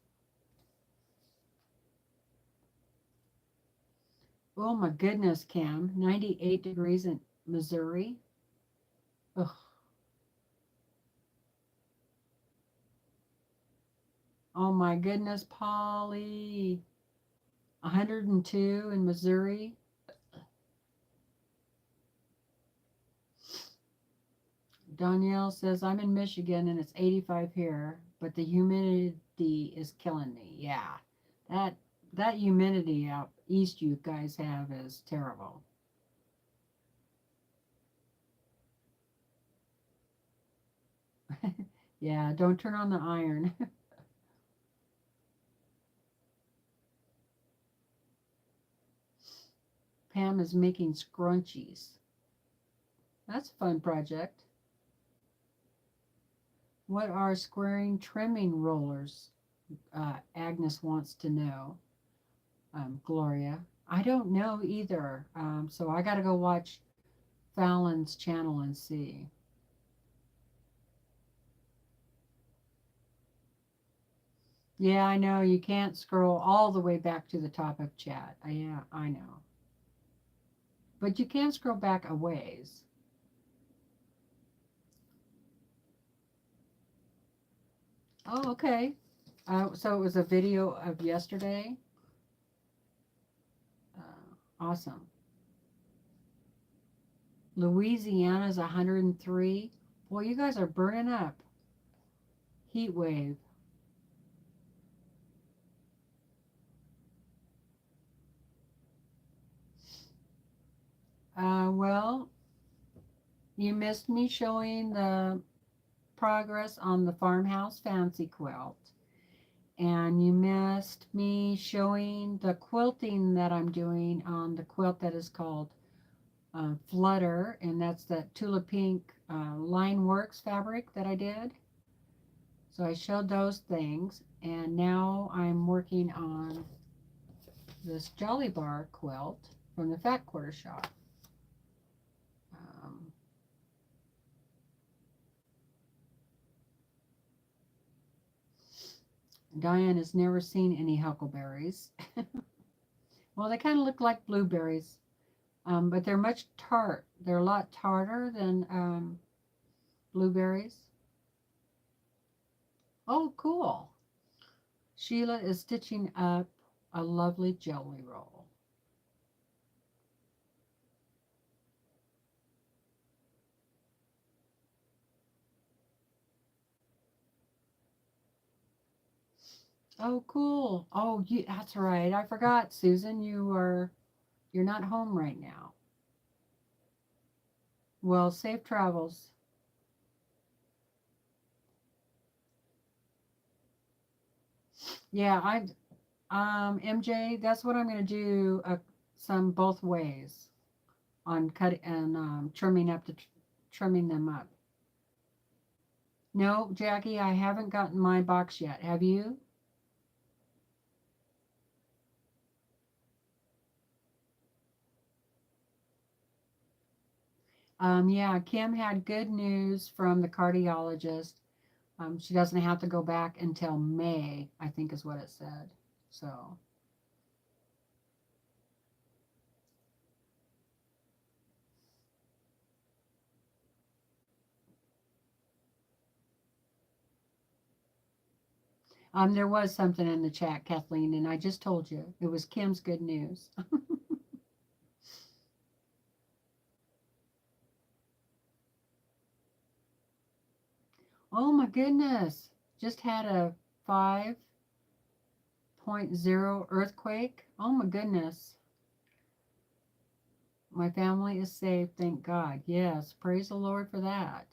Oh my goodness, Kim. 98 degrees in Missouri. Ugh. Oh my goodness, Polly. 102 in Missouri. Danielle says, I'm in Michigan and it's 85 here, but the humidity is killing me. Yeah, that that humidity out east you guys have is terrible. Yeah, don't turn on the iron. Pam is making scrunchies. That's a fun project. What are squaring trimming rollers? Agnes wants to know. Gloria. I don't know either. So I got to go watch Fallon's channel and see. Yeah, I know. You can't scroll all the way back to the top of chat. Yeah, I know. But you can scroll back a ways. Oh, okay. So it was a video of yesterday. Awesome. Louisiana's 103. Boy, you guys are burning up. Heat wave. Well, you missed me showing the progress on the farmhouse fancy quilt. And you missed me showing the quilting that I'm doing on the quilt that is called Flutter. And that's that Tula Pink Line Works fabric that I did. So I showed those things. And now I'm working on this Jolly Bar quilt from the Fat Quarter Shop. Um, Diane has never seen any huckleberries. Well, they kind of look like blueberries, but they're much tart. They're a lot tarter than blueberries. Oh, cool. Sheila is stitching up a lovely jelly roll. Oh, cool. Oh, that's right. I forgot, Susan. You're not home right now. Well, safe travels. Yeah, MJ, that's what I'm going to do. Some both ways on cut and trimming up trimming them up. No, Jackie, I haven't gotten my box yet. Have you? Yeah, Kim had good news from the cardiologist. She doesn't have to go back until May, I think is what it said. So, there was something in the chat, Kathleen, and I just told you it was Kim's good news. Oh my goodness. Just had a 5.0 earthquake. Oh my goodness. My family is safe, thank God. Yes, praise the Lord for that.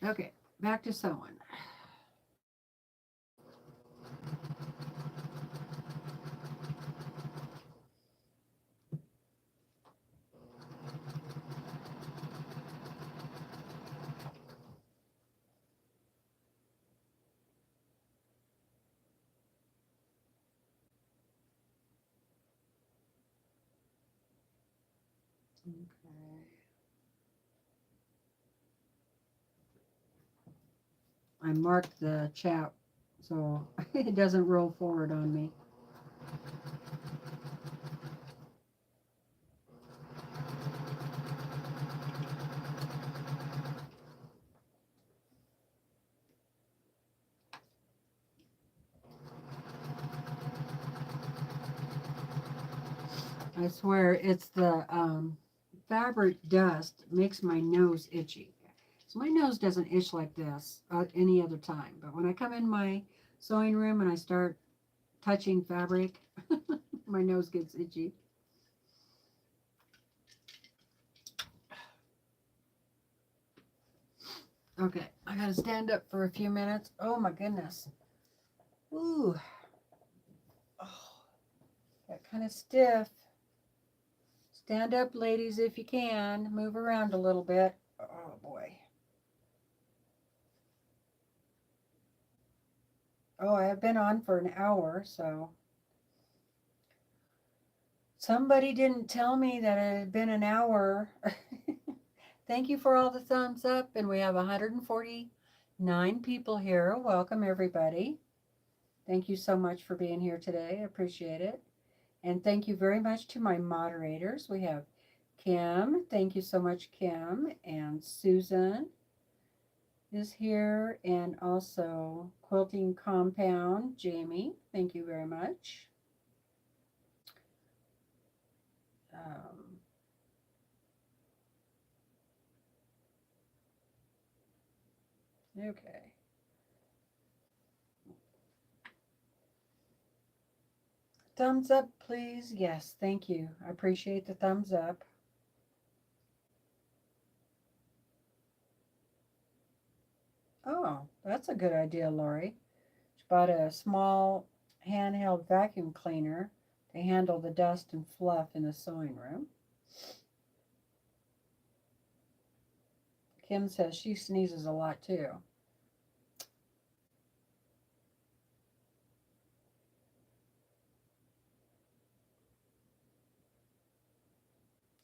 Okay, back to sewing. Okay. I marked the chat so it doesn't roll forward on me. I swear it's the fabric dust makes my nose itchy. So my nose doesn't itch like this any other time. But when I come in my sewing room and I start touching fabric, my nose gets itchy. Okay, I gotta stand up for a few minutes. Oh my goodness. Ooh, oh, got kind of stiff. Stand up, ladies, if you can. Move around a little bit. Oh boy. Oh, I have been on for an hour, so somebody didn't tell me that it had been an hour. Thank you for all the thumbs up, and we have 149 people here. Welcome, everybody. Thank you so much for being here today. I appreciate it. And thank you very much to my moderators. We have Kim. Thank you so much, Kim. And Susan is here. And also Quilting Compound, Jamie. Thank you very much. Okay. Thumbs up, please. Yes, thank you. I appreciate the thumbs up. Oh, that's a good idea, Lori. She bought a small handheld vacuum cleaner to handle the dust and fluff in the sewing room. Kim says she sneezes a lot too.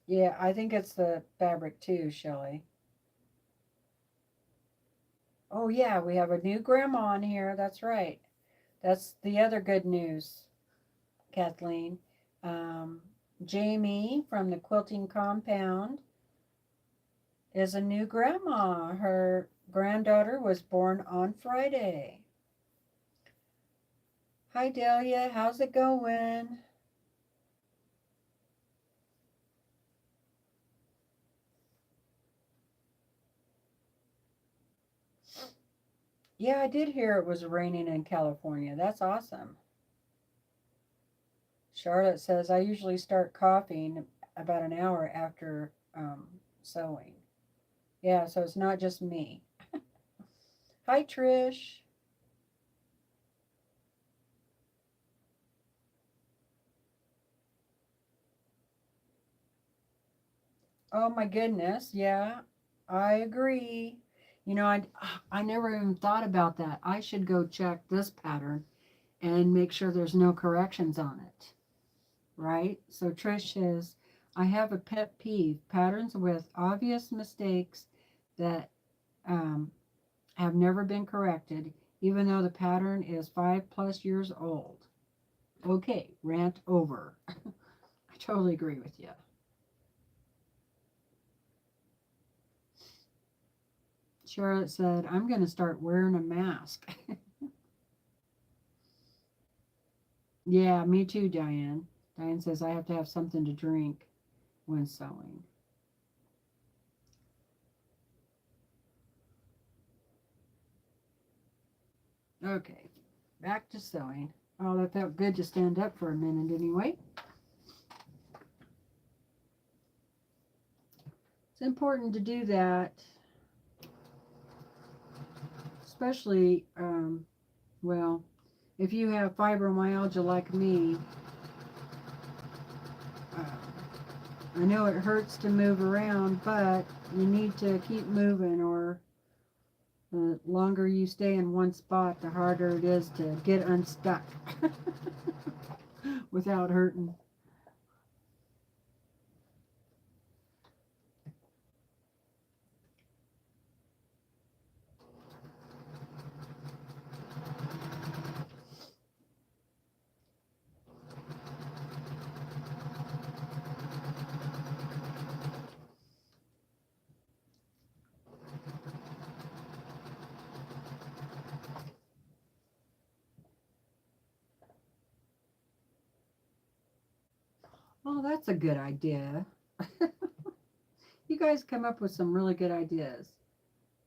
Yeah, I think it's the fabric too, Shelley. Oh yeah, we have a new grandma on here. That's right. That's the other good news, Kathleen. Um, Jamie from the Quilting Compound is a new grandma. Her granddaughter was born on Friday. Hi, Delia. How's it going? Yeah, I did hear it was raining in California. That's awesome. Charlotte says, I usually start coughing about an hour after sewing. Yeah, so it's not just me. Hi, Trish. Oh my goodness. Yeah, I agree. You know, I never even thought about that. I should go check this pattern and make sure there's no corrections on it. Right? So Trish says, I have a pet peeve, patterns with obvious mistakes that um, have never been corrected, even though the pattern is 5+ years old. Okay, rant over. I totally agree with you. Charlotte said, I'm going to start wearing a mask. Yeah, me too, Diane. Diane says, I have to have something to drink when sewing. Okay, back to sewing. Oh, that felt good to stand up for a minute anyway. It's important to do that, especially, well, if you have fibromyalgia like me. uh, I know it hurts to move around, but you need to keep moving, or the longer you stay in one spot, the harder it is to get unstuck without hurting. Oh, that's a good idea. You guys come up with some really good ideas.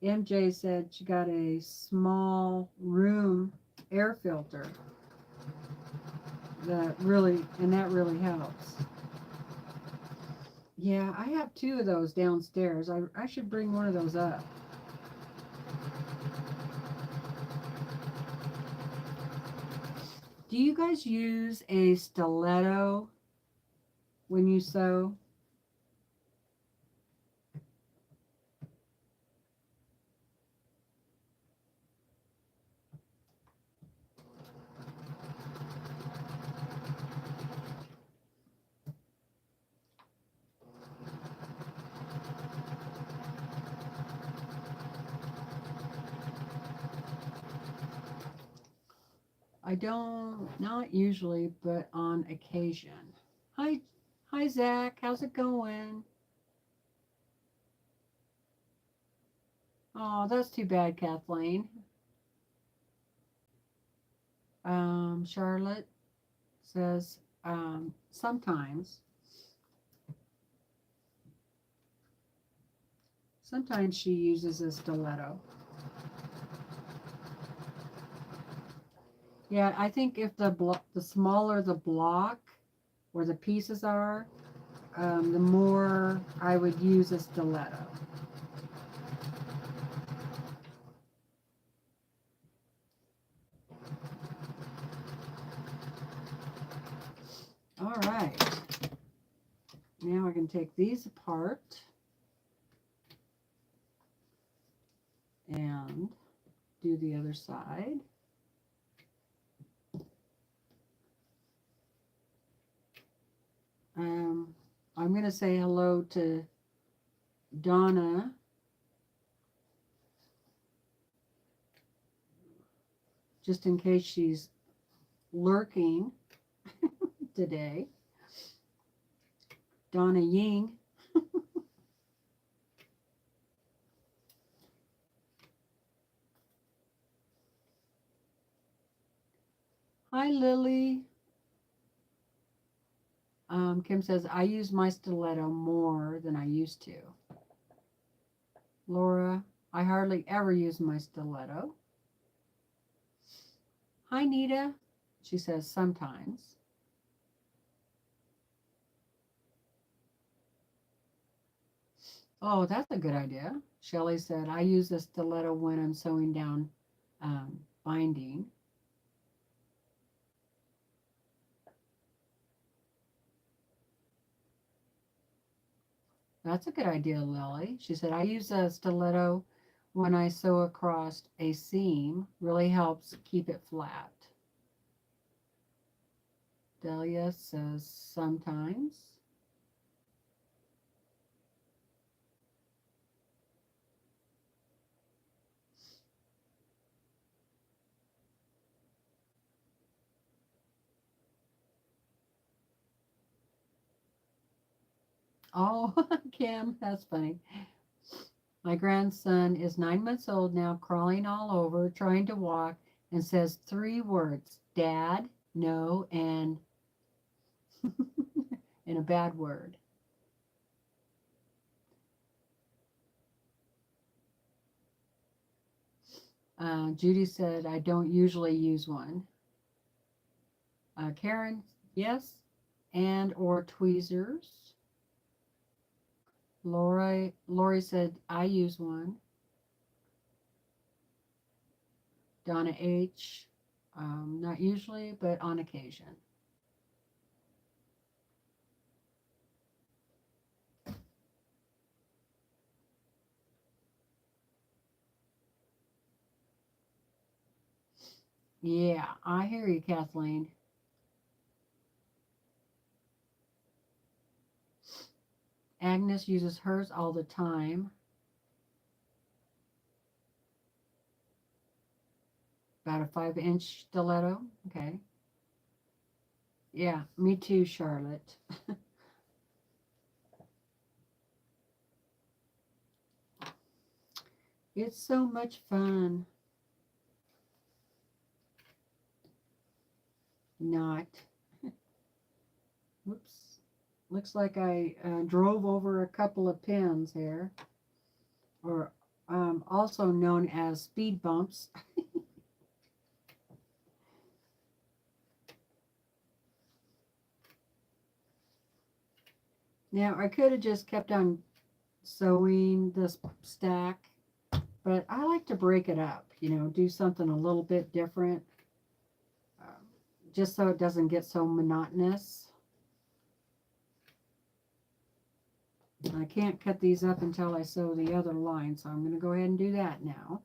MJ said she got a small room air filter that really helps. Yeah, I have two of those downstairs. I should bring one of those up. Do you guys use a stiletto when you sew? I don't, not usually, but on occasion. Hi, hi Zach, how's it going? Oh, that's too bad, Kathleen. Charlotte says sometimes she uses a stiletto. Yeah, I think if the smaller the block where the pieces are, the more I would use a stiletto. All right. Now I can take these apart and do the other side. I'm going to say hello to Donna. Just in case she's lurking today. Donna Ying. Hi, Lily. Kim says, I use my stiletto more than I used to. Laura, I hardly ever use my stiletto. Hi, Nita. She says, sometimes. Oh, that's a good idea. Shelley said, I use a stiletto when I'm sewing down binding. That's a good idea, Lily. She said, I use a stiletto when I sew across a seam. Really helps keep it flat. Delia says, sometimes. Oh, Kim, that's funny. My grandson is 9 months old now, crawling all over, trying to walk, and says 3 words: Dad, no, and and a bad word. Judy said, I don't usually use one. Karen, yes, and or tweezers. Lori said, I use one. Donna H, not usually, but on occasion. Yeah, I hear you, Kathleen. Agnes uses hers all the time. About a 5-inch stiletto. Okay. Yeah, me too, Charlotte. It's so much fun. Not. Whoops. Looks like I drove over a couple of pins here, or also known as speed bumps. Now, I could have just kept on sewing this stack, but I like to break it up, do something a little bit different, um, just so it doesn't get so monotonous. I can't cut these up until I sew the other line, so I'm going to go ahead and do that now.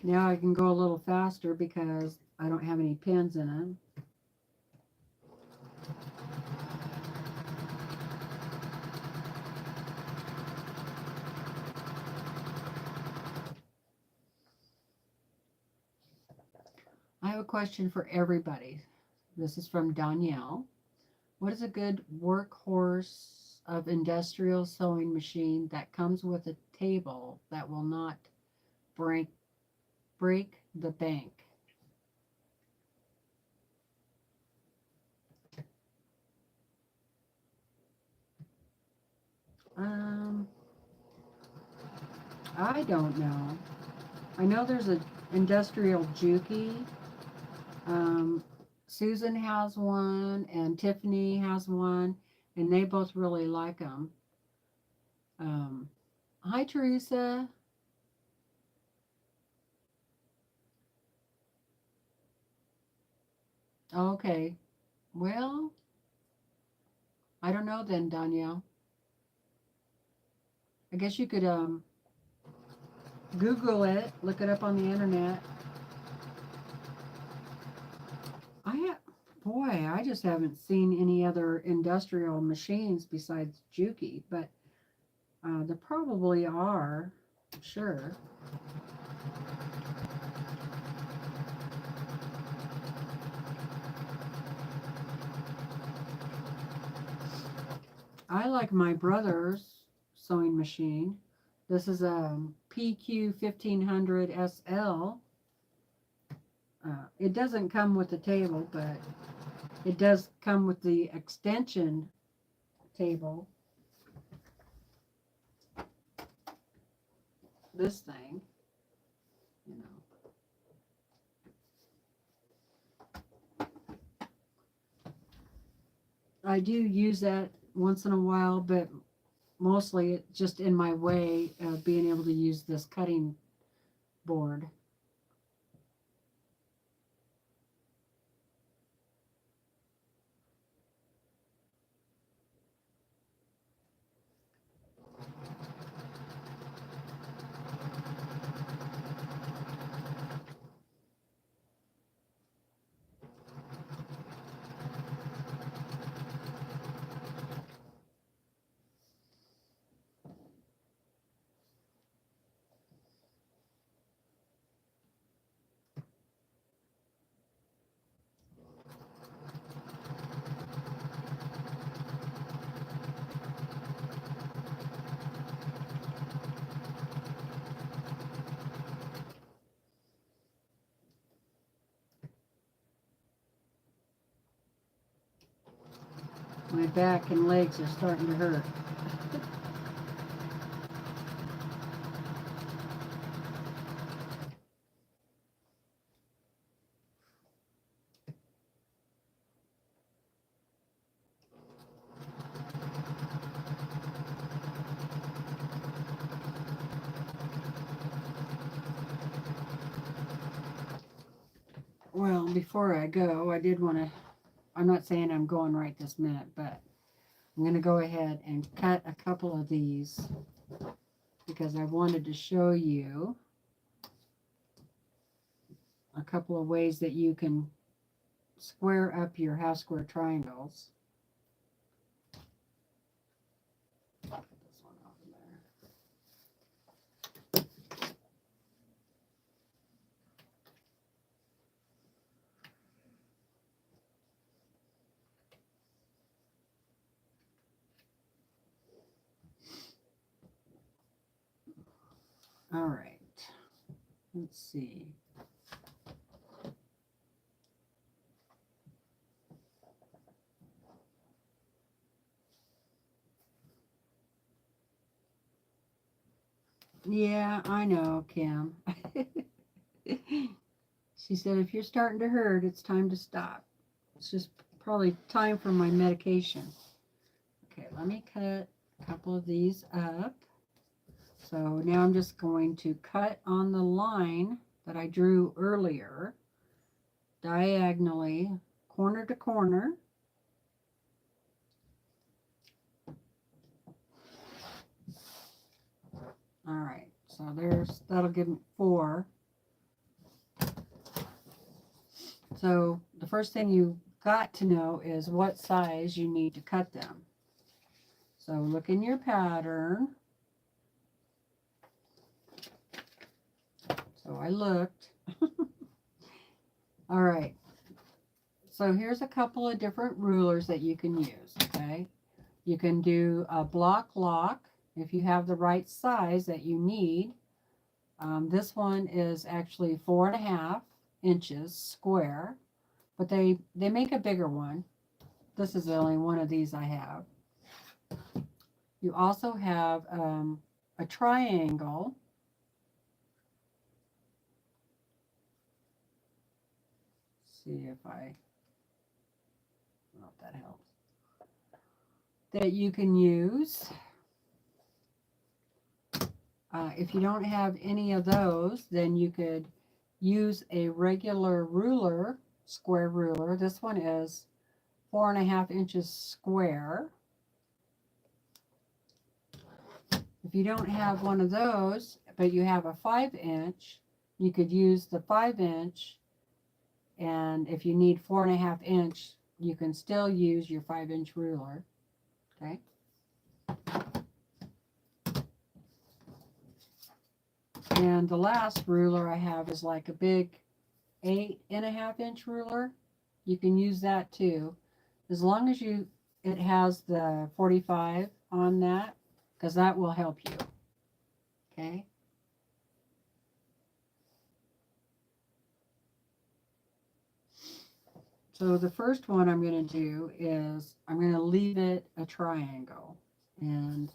Now I can go a little faster because I don't have any pins in them. I have a question for everybody. This is from Danielle. What is a good workhorse of industrial sewing machine that comes with a table that will not break the bank? Um, I don't know. I know there's an industrial Juki. Um, Susan has one, and Tiffany has one, and they both really like them. Um, Hi, Teresa. Okay. Well, I don't know then, Danielle. I guess you could Google it, look it up on the internet. I have, boy, I just haven't seen any other industrial machines besides Juki, but there probably are, sure. I like my brother's sewing machine. This is a PQ 1500 SL. It doesn't come with the table, but it does come with the extension table. this thing, you know. I do use that once in a while, but mostly it's just in my way of being able to use this cutting board. My back and legs are starting to hurt. Well, before I go, I did want to, I'm not saying I'm going right this minute, but I'm going to go ahead and cut a couple of these because I wanted to show you a couple of ways that you can square up your half square triangles. Put this one over there. All right, let's see. Yeah, I know, Kim. She said, if you're starting to hurt, it's time to stop. It's just probably time for my medication. Okay, let me cut a couple of these up. So now I'm just going to cut on the line that I drew earlier, diagonally, corner to corner. All right, so that'll give me 4. So the first thing you got to know is what size you need to cut them. So look in your pattern. So I looked. All right. So here's a couple of different rulers that you can use, okay? You can do a block lock if you have the right size that you need. This one is actually 4.5 inches square, but they make a bigger one. This is the only one of these I have. You also have a triangle. See if I don't know if that helps. That you can use. If you don't have any of those, then you could use a regular ruler, square ruler. This one is 4.5 inches square. If you don't have one of those, but you have a 5-inch, you could use the 5-inch. And if you need 4.5 inch, you can still use your 5-inch ruler. Okay. And the last ruler I have is like a big 8.5 inch ruler. You can use that too, as long as it has the 45 on that, because that will help you. Okay. So the first one I'm going to do is I'm going to leave it a triangle. And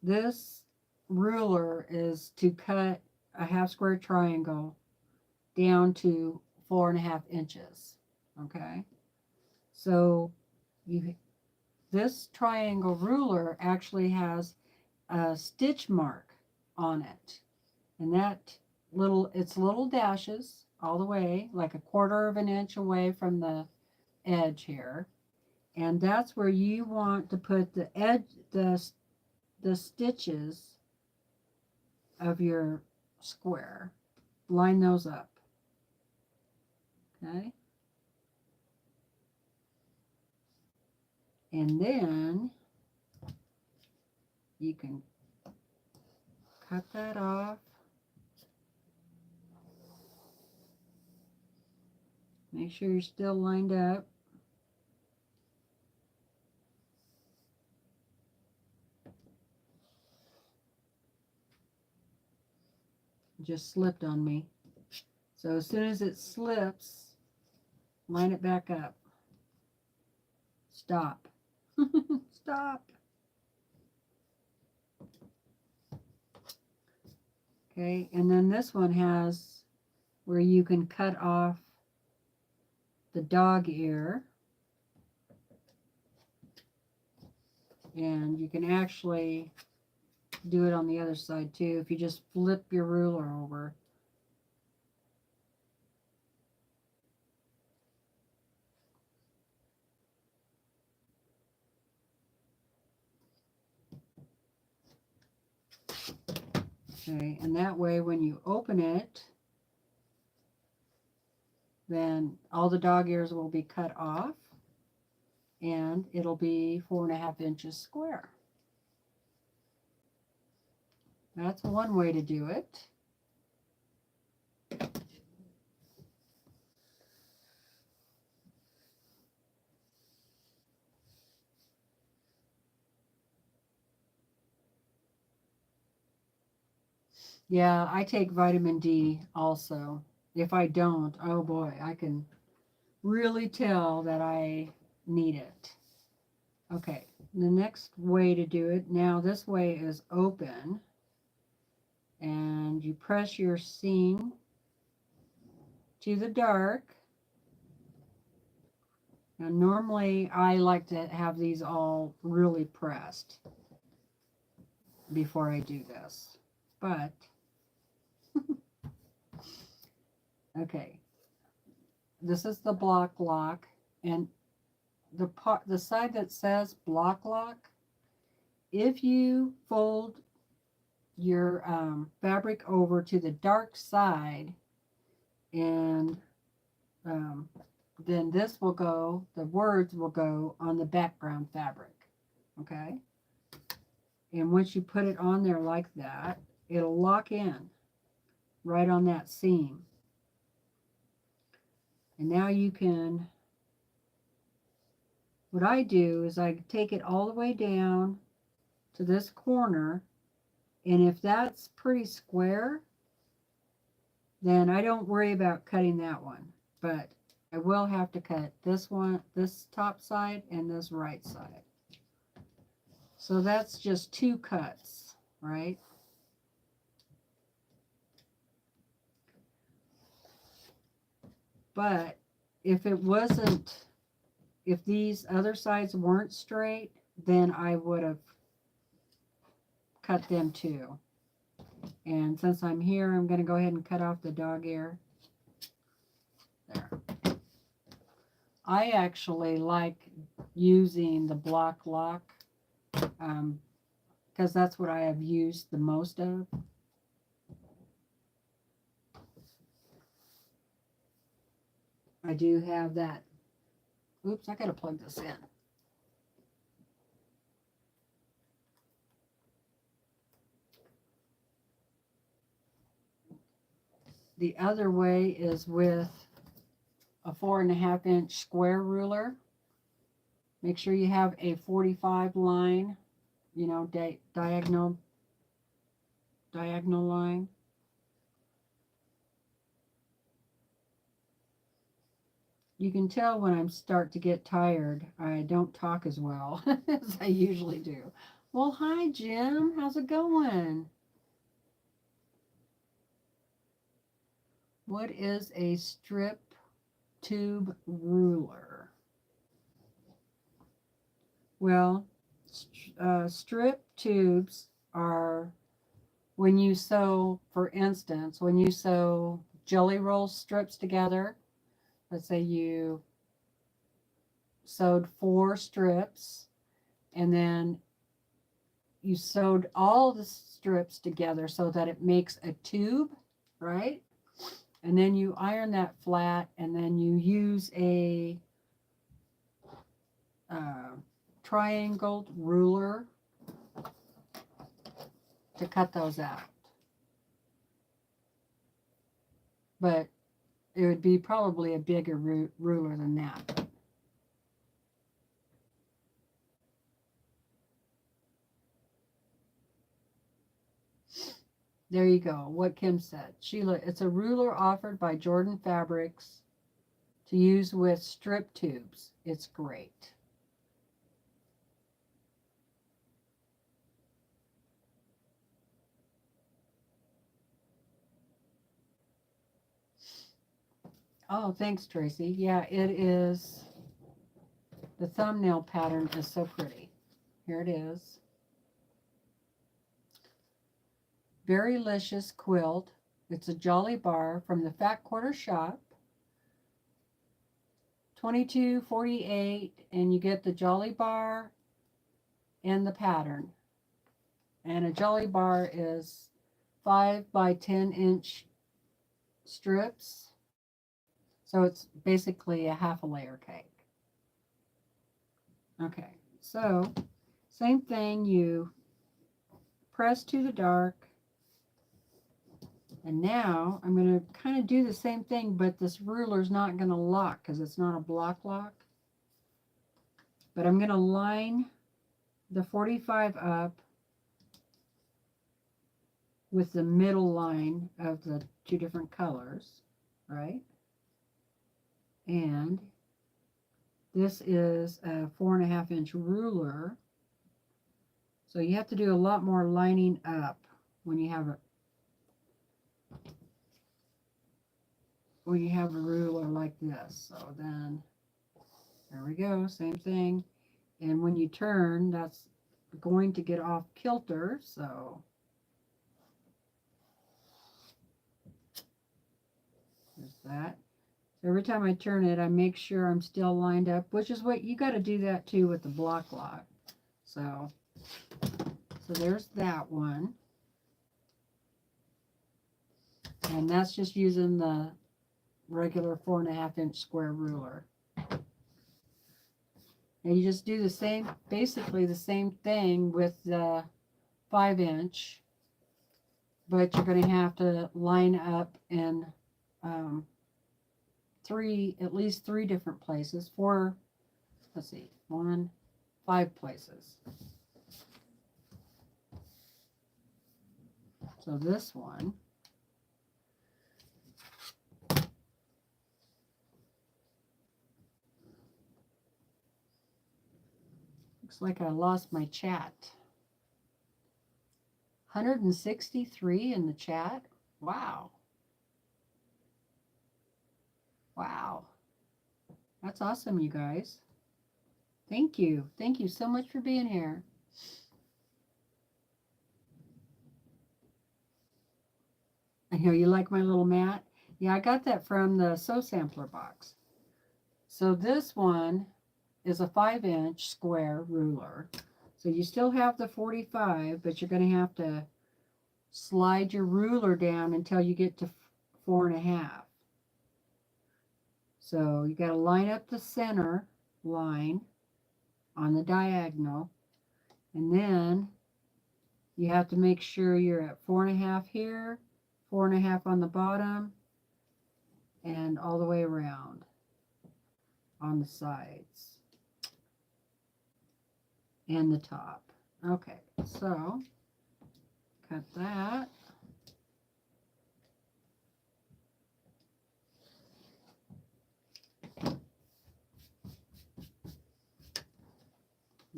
this ruler is to cut a half square triangle down to 4.5 inches. Okay, so you this triangle ruler actually has a stitch mark on it, and that it's little dashes all the way, like 1/4 of an inch away from the edge here, and that's where you want to put the edge, the stitches of your square. Line those up. Okay, and then you can cut that off. Make sure you're still lined up. Just slipped on me. So as soon as it slips, line it back up. Stop. Stop. Okay, and then this one has where you can cut off the dog ear. And you can actually do it on the other side too if you just flip your ruler over. Okay, and that way when you open it, then all the dog ears will be cut off and it'll be 4.5 inches square. That's one way to do it. Yeah, I take vitamin D also. If I don't, oh boy, I can really tell that I need it. Okay, the next way to do it, now this way is open, and you press your seam to the dark. Now normally I like to have these all really pressed before I do this, but okay, this is the block lock, and the side that says block lock, if you fold your fabric over to the dark side, and then this will go, the words will go on the background fabric. Okay, and once you put it on there like that, it'll lock in right on that seam. And now you can, what I do is I take it all the way down to this corner, and if that's pretty square, then I don't worry about cutting that one, but I will have to cut this one, this top side, and this right side. So that's just 2 cuts, right? But if it wasn't, if these other sides weren't straight, then I would have cut them too. And since I'm here, I'm going to go ahead and cut off the dog ear. There. I actually like using the block lock because that's what I have used the most of. I do have that. Oops, I got to plug this in. The other way is with a 4.5 inch square ruler. Make sure you have a 45 line, you know, diagonal line. You can tell when I start to get tired, I don't talk as well as I usually do. Well, hi, Jim. How's it going? What is a strip tube ruler? Well, strip tubes are when you sew, for instance, when you sew jelly roll strips together. Let's say you sewed 4 strips and then you sewed all the strips together so that it makes a tube, right? And then you iron that flat and then you use a triangled ruler to cut those out. But it would be probably a bigger ruler than that. There you go, what Kim said. Sheila, it's a ruler offered by Jordan Fabrics to use with strip tubes. It's great. Oh, thanks, Tracy. Yeah, it is. The thumbnail pattern is so pretty. Here it is. Berrylicious Quilt. It's a jolly bar from the Fat Quarter Shop. $22.48, and you get the jolly bar and the pattern. And a jolly bar is 5 by 10-inch strips. So it's basically a half a layer cake. Okay, so same thing, you press to the dark. And now I'm going to kind of do the same thing, but this ruler is not going to lock because it's not a block lock. But I'm going to line the 45 up with the middle line of the 2 different colors, right? And this is a 4.5-inch ruler. So you have to do a lot more lining up when you have a ruler like this. So then there we go, same thing. And when you turn, that's going to get off kilter, so there's that. So every time I turn it, I make sure I'm still lined up, which is what you got to do that too with the block lock. So there's that one. And that's just using the regular 4.5-inch square ruler. And you just do the same, basically the same thing with the 5-inch, but you're going to have to line up in at least three different places. 5 places. So this one, looks like I lost my chat. 163 in the chat. Wow. Wow. That's awesome, you guys. Thank you. Thank you so much for being here. I know you like my little mat. Yeah, I got that from the Sew Sampler box. So this one is a 5-inch square ruler. So you still have the 45, but you're going to have to slide your ruler down until you get to 4.5. So you got to line up the center line on the diagonal, and then you have to make sure you're at 4.5 here, 4.5 on the bottom, and all the way around on the sides and the top. Okay, so cut that.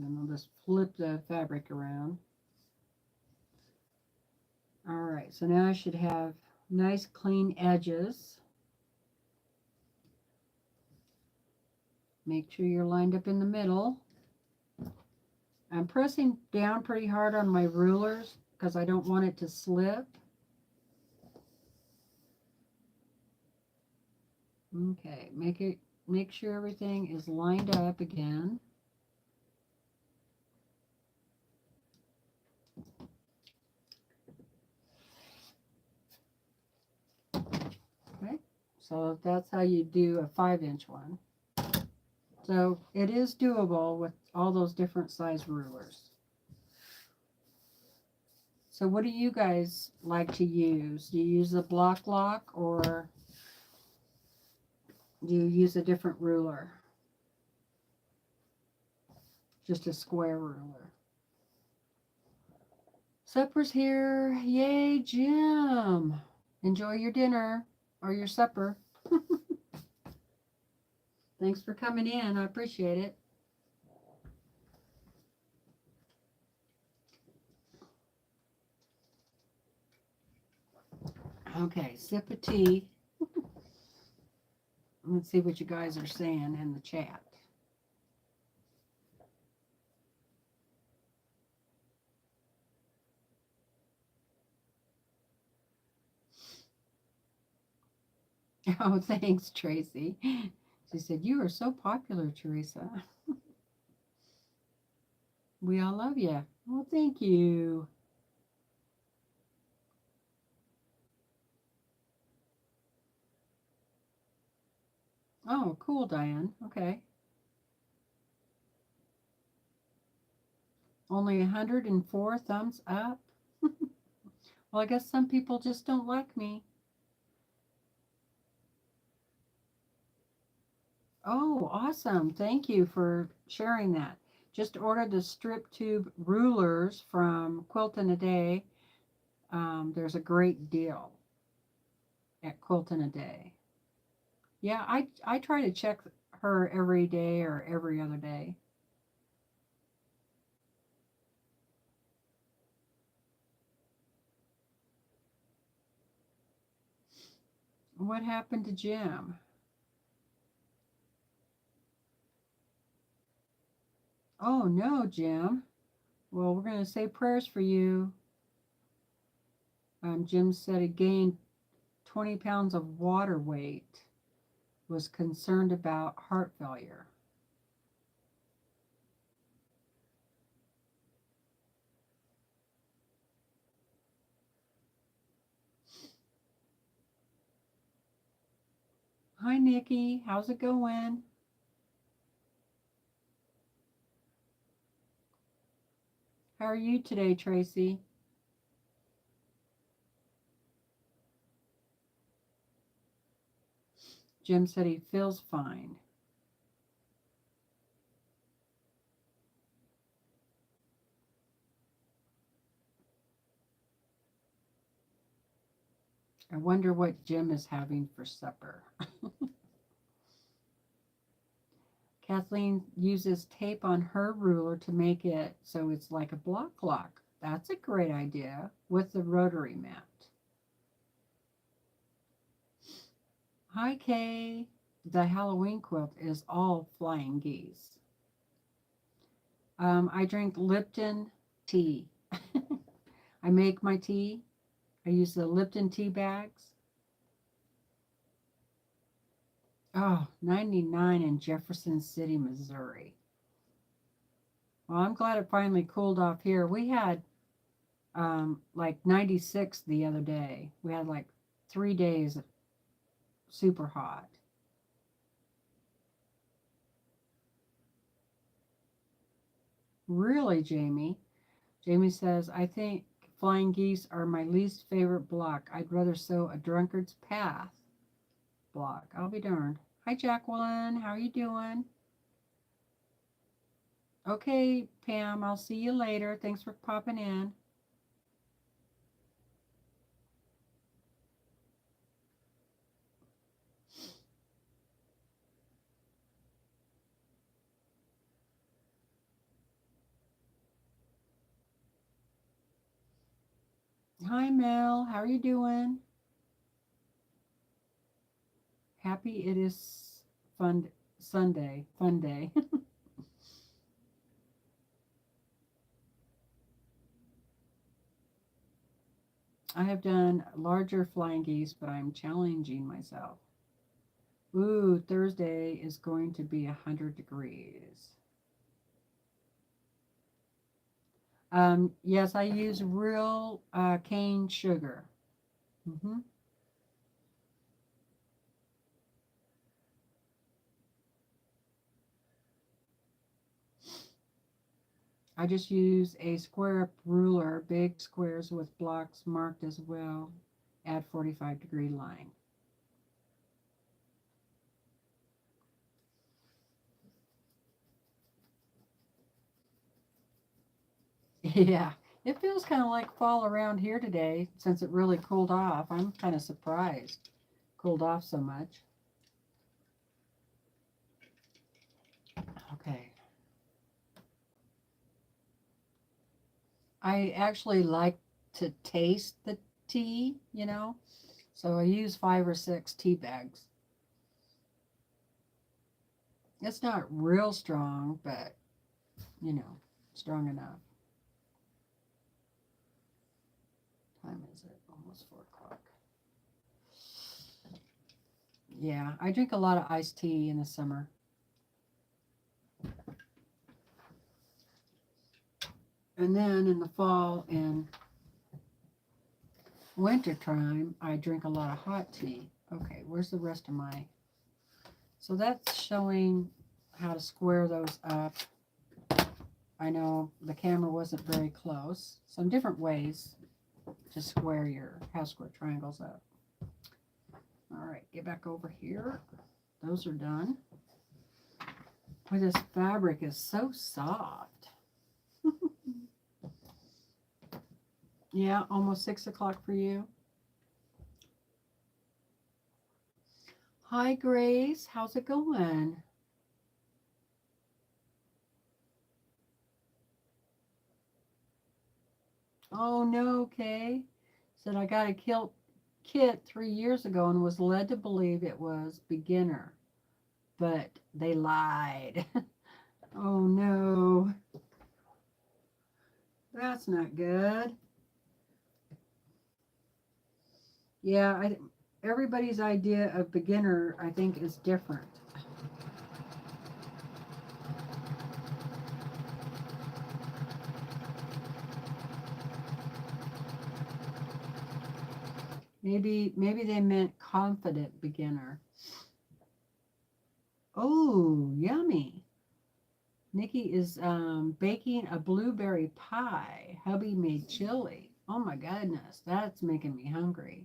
then I'll just flip the fabric around. All right, so now I should have nice clean edges. Make sure you're lined up in the middle. I'm pressing down pretty hard on my rulers because I don't want it to slip. Okay, make sure everything is lined up again. Okay, so that's how you do a 5-inch one. So it is doable with all those different size rulers. So what do you guys like to use? Do you use a block lock or do you use a different ruler? Just a square ruler. Supper's here. Yay, Jim. Enjoy your dinner or your supper. Thanks for coming in. I appreciate it. Okay, sip of tea. Let's see what you guys are saying in the chat. Oh, thanks, Tracy. She said, you are so popular, Teresa. We all love you. Well, thank you. Oh, cool, Diane. Okay. Only 104 thumbs up. Well, I guess some people just don't like me. Oh, awesome. Thank you for sharing that. Just ordered the strip tube rulers from Quilt in a Day. There's a great deal at Quilt in a Day. Yeah, I try to check her every day or every other day. What happened to Jim? Oh, no, Jim. Well, we're going to say prayers for you. Jim said he gained 20 pounds of water weight, was concerned about heart failure. Hi, Nikki. How's it going? How are you today, Tracy? Jim said he feels fine. I wonder what Jim is having for supper. Kathleen uses tape on her ruler to make it so it's like a block lock. That's a great idea with the rotary mat. Hi, Kay. The Halloween quilt is all flying geese. I drink Lipton tea. I make my tea. I use the Lipton tea bags. Oh, 99 in Jefferson City, Missouri. Well, I'm glad it finally cooled off here. We had like 96 the other day. We had like 3 days super hot. Really, Jamie? Jamie says, I think flying geese are my least favorite block. I'd rather sew a drunkard's path block. I'll be darned. Hi, Jacqueline. How are you doing? Okay, Pam, I'll see you later. Thanks for popping in. Hi, Mel. How are you doing? Happy it is fun Sunday. Fun day. I have done larger flying geese, but I'm challenging myself. Ooh, Thursday is going to be 100 degrees. Yes, I use real cane sugar. hmm I just use a square ruler, big squares with blocks marked as well. Add 45-degree line. Yeah, it feels kind of like fall around here today since it really cooled off. I'm kind of surprised. Cooled off so much. Okay. I actually like to taste the tea, so I use 5 or 6 tea bags. It's not real strong, but, you know, strong enough. Time is it? Almost 4 o'clock. Yeah, I drink a lot of iced tea in the summer. And then in the fall and winter time, I drink a lot of hot tea. Okay, where's the rest of my... So that's showing how to square those up. I know the camera wasn't very close. Some different ways to square your half square triangles up. All right, get back over here. Those are done. Boy, this fabric is so soft. Yeah, almost 6 o'clock for you. Hi, Grace. How's it going? Oh, no, Kay. Said I got a kilt kit 3 years ago and was led to believe it was beginner, but they lied. Oh, no. That's not good. Yeah, everybody's idea of beginner, I think, is different. Maybe they meant confident beginner. Oh, yummy. Nikki is baking a blueberry pie. Hubby made chili. Oh my goodness, that's making me hungry.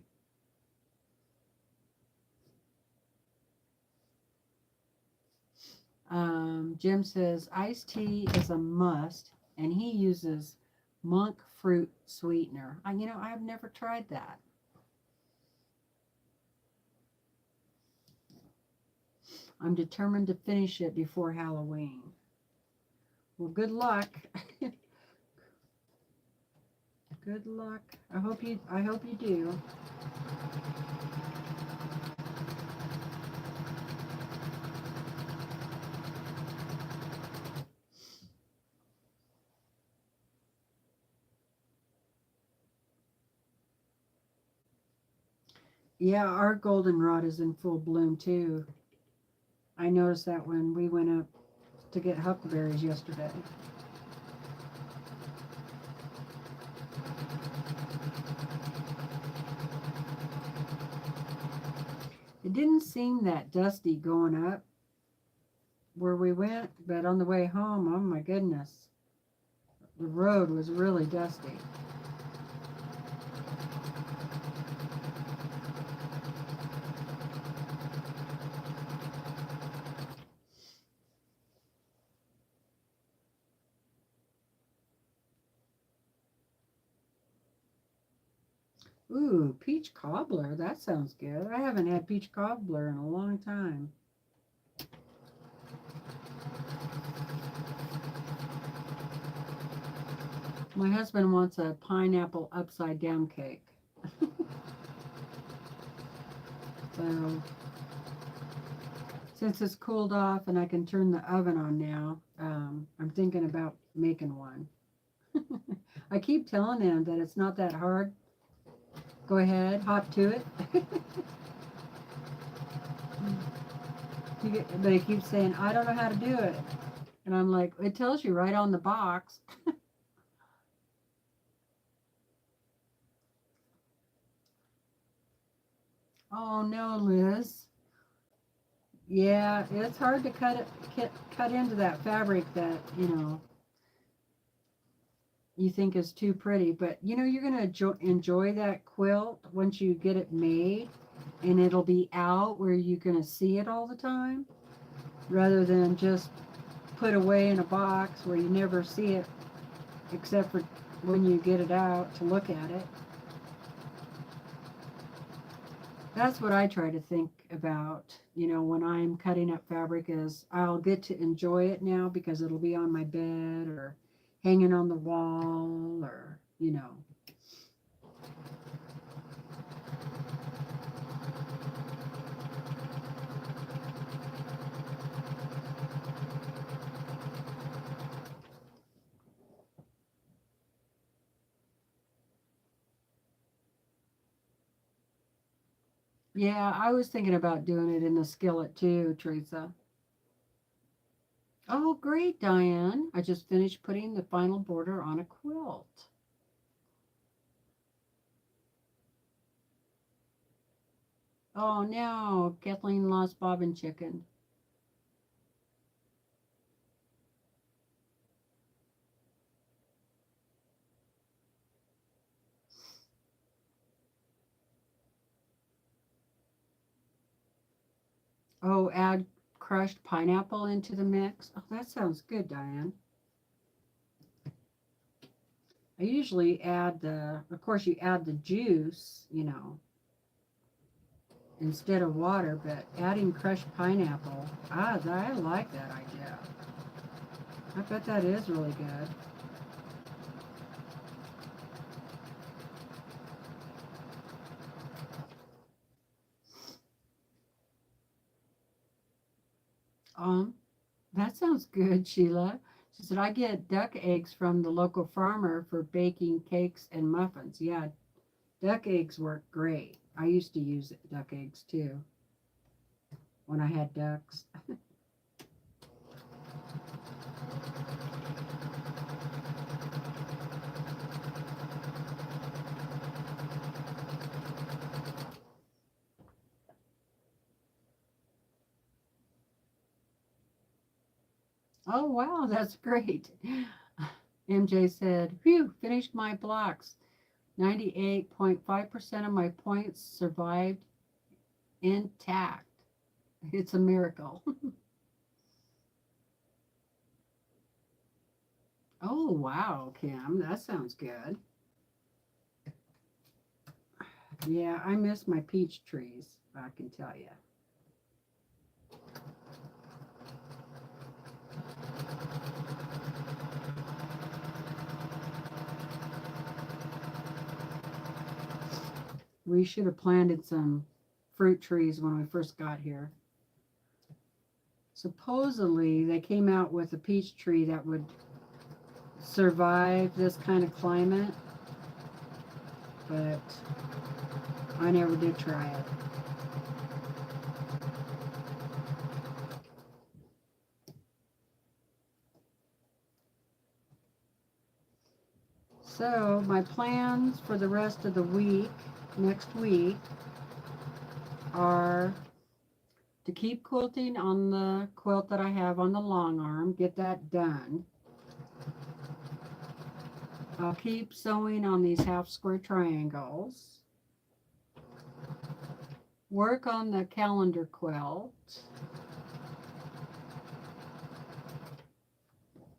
Jim says iced tea is a must, and he uses monk fruit sweetener. I've never tried that. I'm determined to finish it before Halloween. Well, good luck. Good luck. I hope you do. Yeah, our goldenrod is in full bloom too. I noticed that when we went up to get huckleberries yesterday. It didn't seem that dusty going up where we went, but on the way home, oh my goodness, the road was really dusty. Ooh, peach cobbler. That sounds good. I haven't had peach cobbler in a long time. My husband wants a pineapple upside down cake. So since it's cooled off and I can turn the oven on now, I'm thinking about making one. I keep telling him that it's not that hard. Go ahead, hop to it. But he keeps saying, I don't know how to do it. And I'm like, it tells you right on the box. Oh no, Liz. Yeah, it's hard to cut into that fabric that, you think is too pretty. But, you're going to enjoy that quilt once you get it made. And it'll be out where you're going to see it all the time. Rather than just put away in a box where you never see it except for when you get it out to look at it. That's what I try to think about, when I'm cutting up fabric, is I'll get to enjoy it now because it'll be on my bed or hanging on the wall or. Yeah, I was thinking about doing it in the skillet too, Teresa. Oh, great, Diane. I just finished putting the final border on a quilt. Oh no, Kathleen lost Bob and Chicken. Oh, add crushed pineapple into the mix. Oh, that sounds good, Diane. I usually add of course, you add the juice, instead of water, but adding crushed pineapple, I like that idea. I bet that is really good. Um, that sounds good, Sheila. She said, I get duck eggs from the local farmer for baking cakes and muffins. Yeah, duck eggs work great. I used to use duck eggs too when I had ducks. Oh, wow, that's great. MJ said, phew, finished my blocks. 98.5% of my points survived intact. It's a miracle. Oh, wow, Kim, that sounds good. Yeah, I miss my peach trees, I can tell you. We should have planted some fruit trees when we first got here. Supposedly, they came out with a peach tree that would survive this kind of climate, but I never did try it. So my plans for the rest of the week, next week, are to keep quilting on the quilt that I have on the long arm, get that done. I'll keep sewing on these half square triangles. Work on the calendar quilt.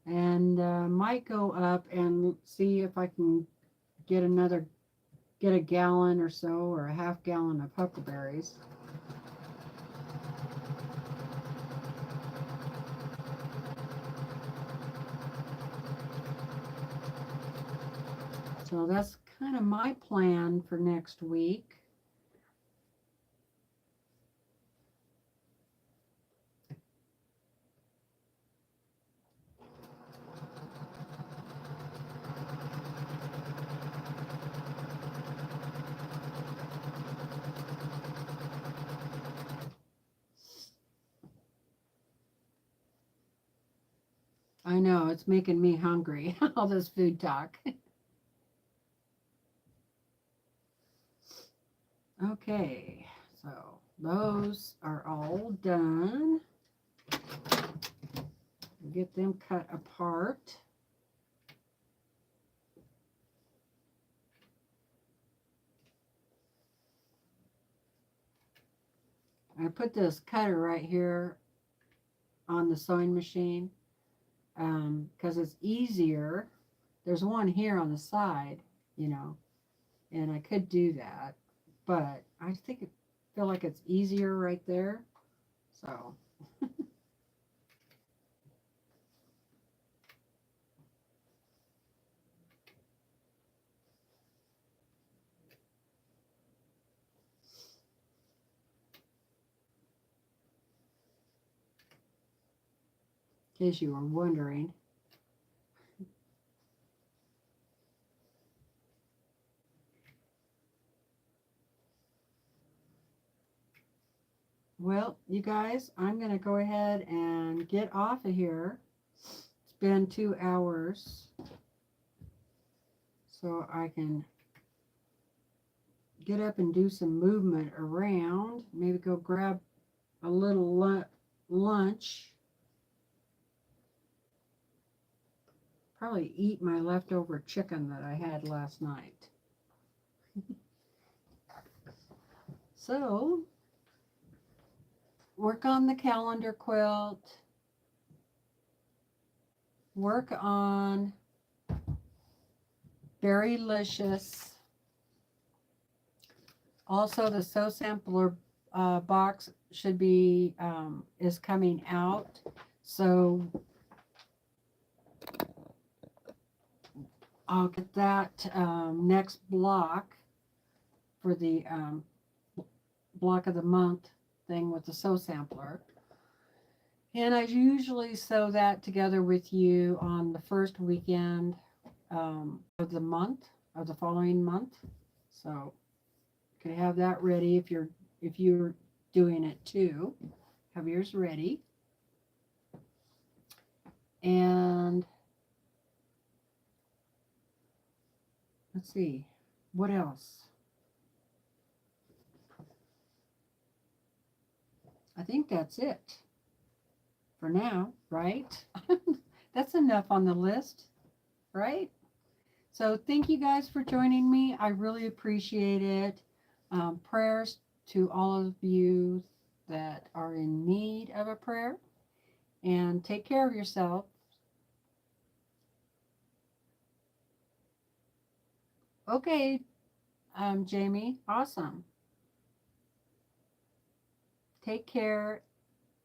And might go up and see if I can get a gallon or so, or a half gallon of huckleberries. So that's kind of my plan for next week. I know, it's making me hungry, all this food talk. Okay, so those are all done. Get them cut apart. I put this cutter right here on the sewing machine because it's easier. There's one here on the side, you know, and I could do that, but I feel like it's easier right there. So in case you were wondering. Well, you guys, I'm going to go ahead and get off of here. It's been 2 hours. So I can get up and do some movement around. Maybe go grab a little lunch. Probably eat my leftover chicken that I had last night. So, work on the calendar quilt. Work on Berrylicious. Also, the Sew Sampler box should be, is coming out. So, I'll get that next block for the block of the month thing with the Sew Sampler. And I usually sew that together with you on the first weekend of the month, of the following month. So you can have that ready if you're doing it too. Have yours ready. And let's see, what else? I think that's it for now, right? That's enough on the list, right? So thank you guys for joining me. I really appreciate it. Prayers to all of you that are in need of a prayer. And take care of yourself. Okay, Jamie, awesome. Take care,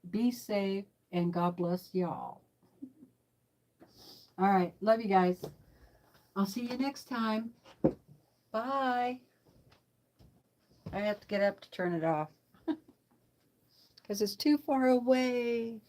be safe, and God bless y'all. All right, love you guys. I'll see you next time. Bye. I have to get up to turn it off because it's too far away.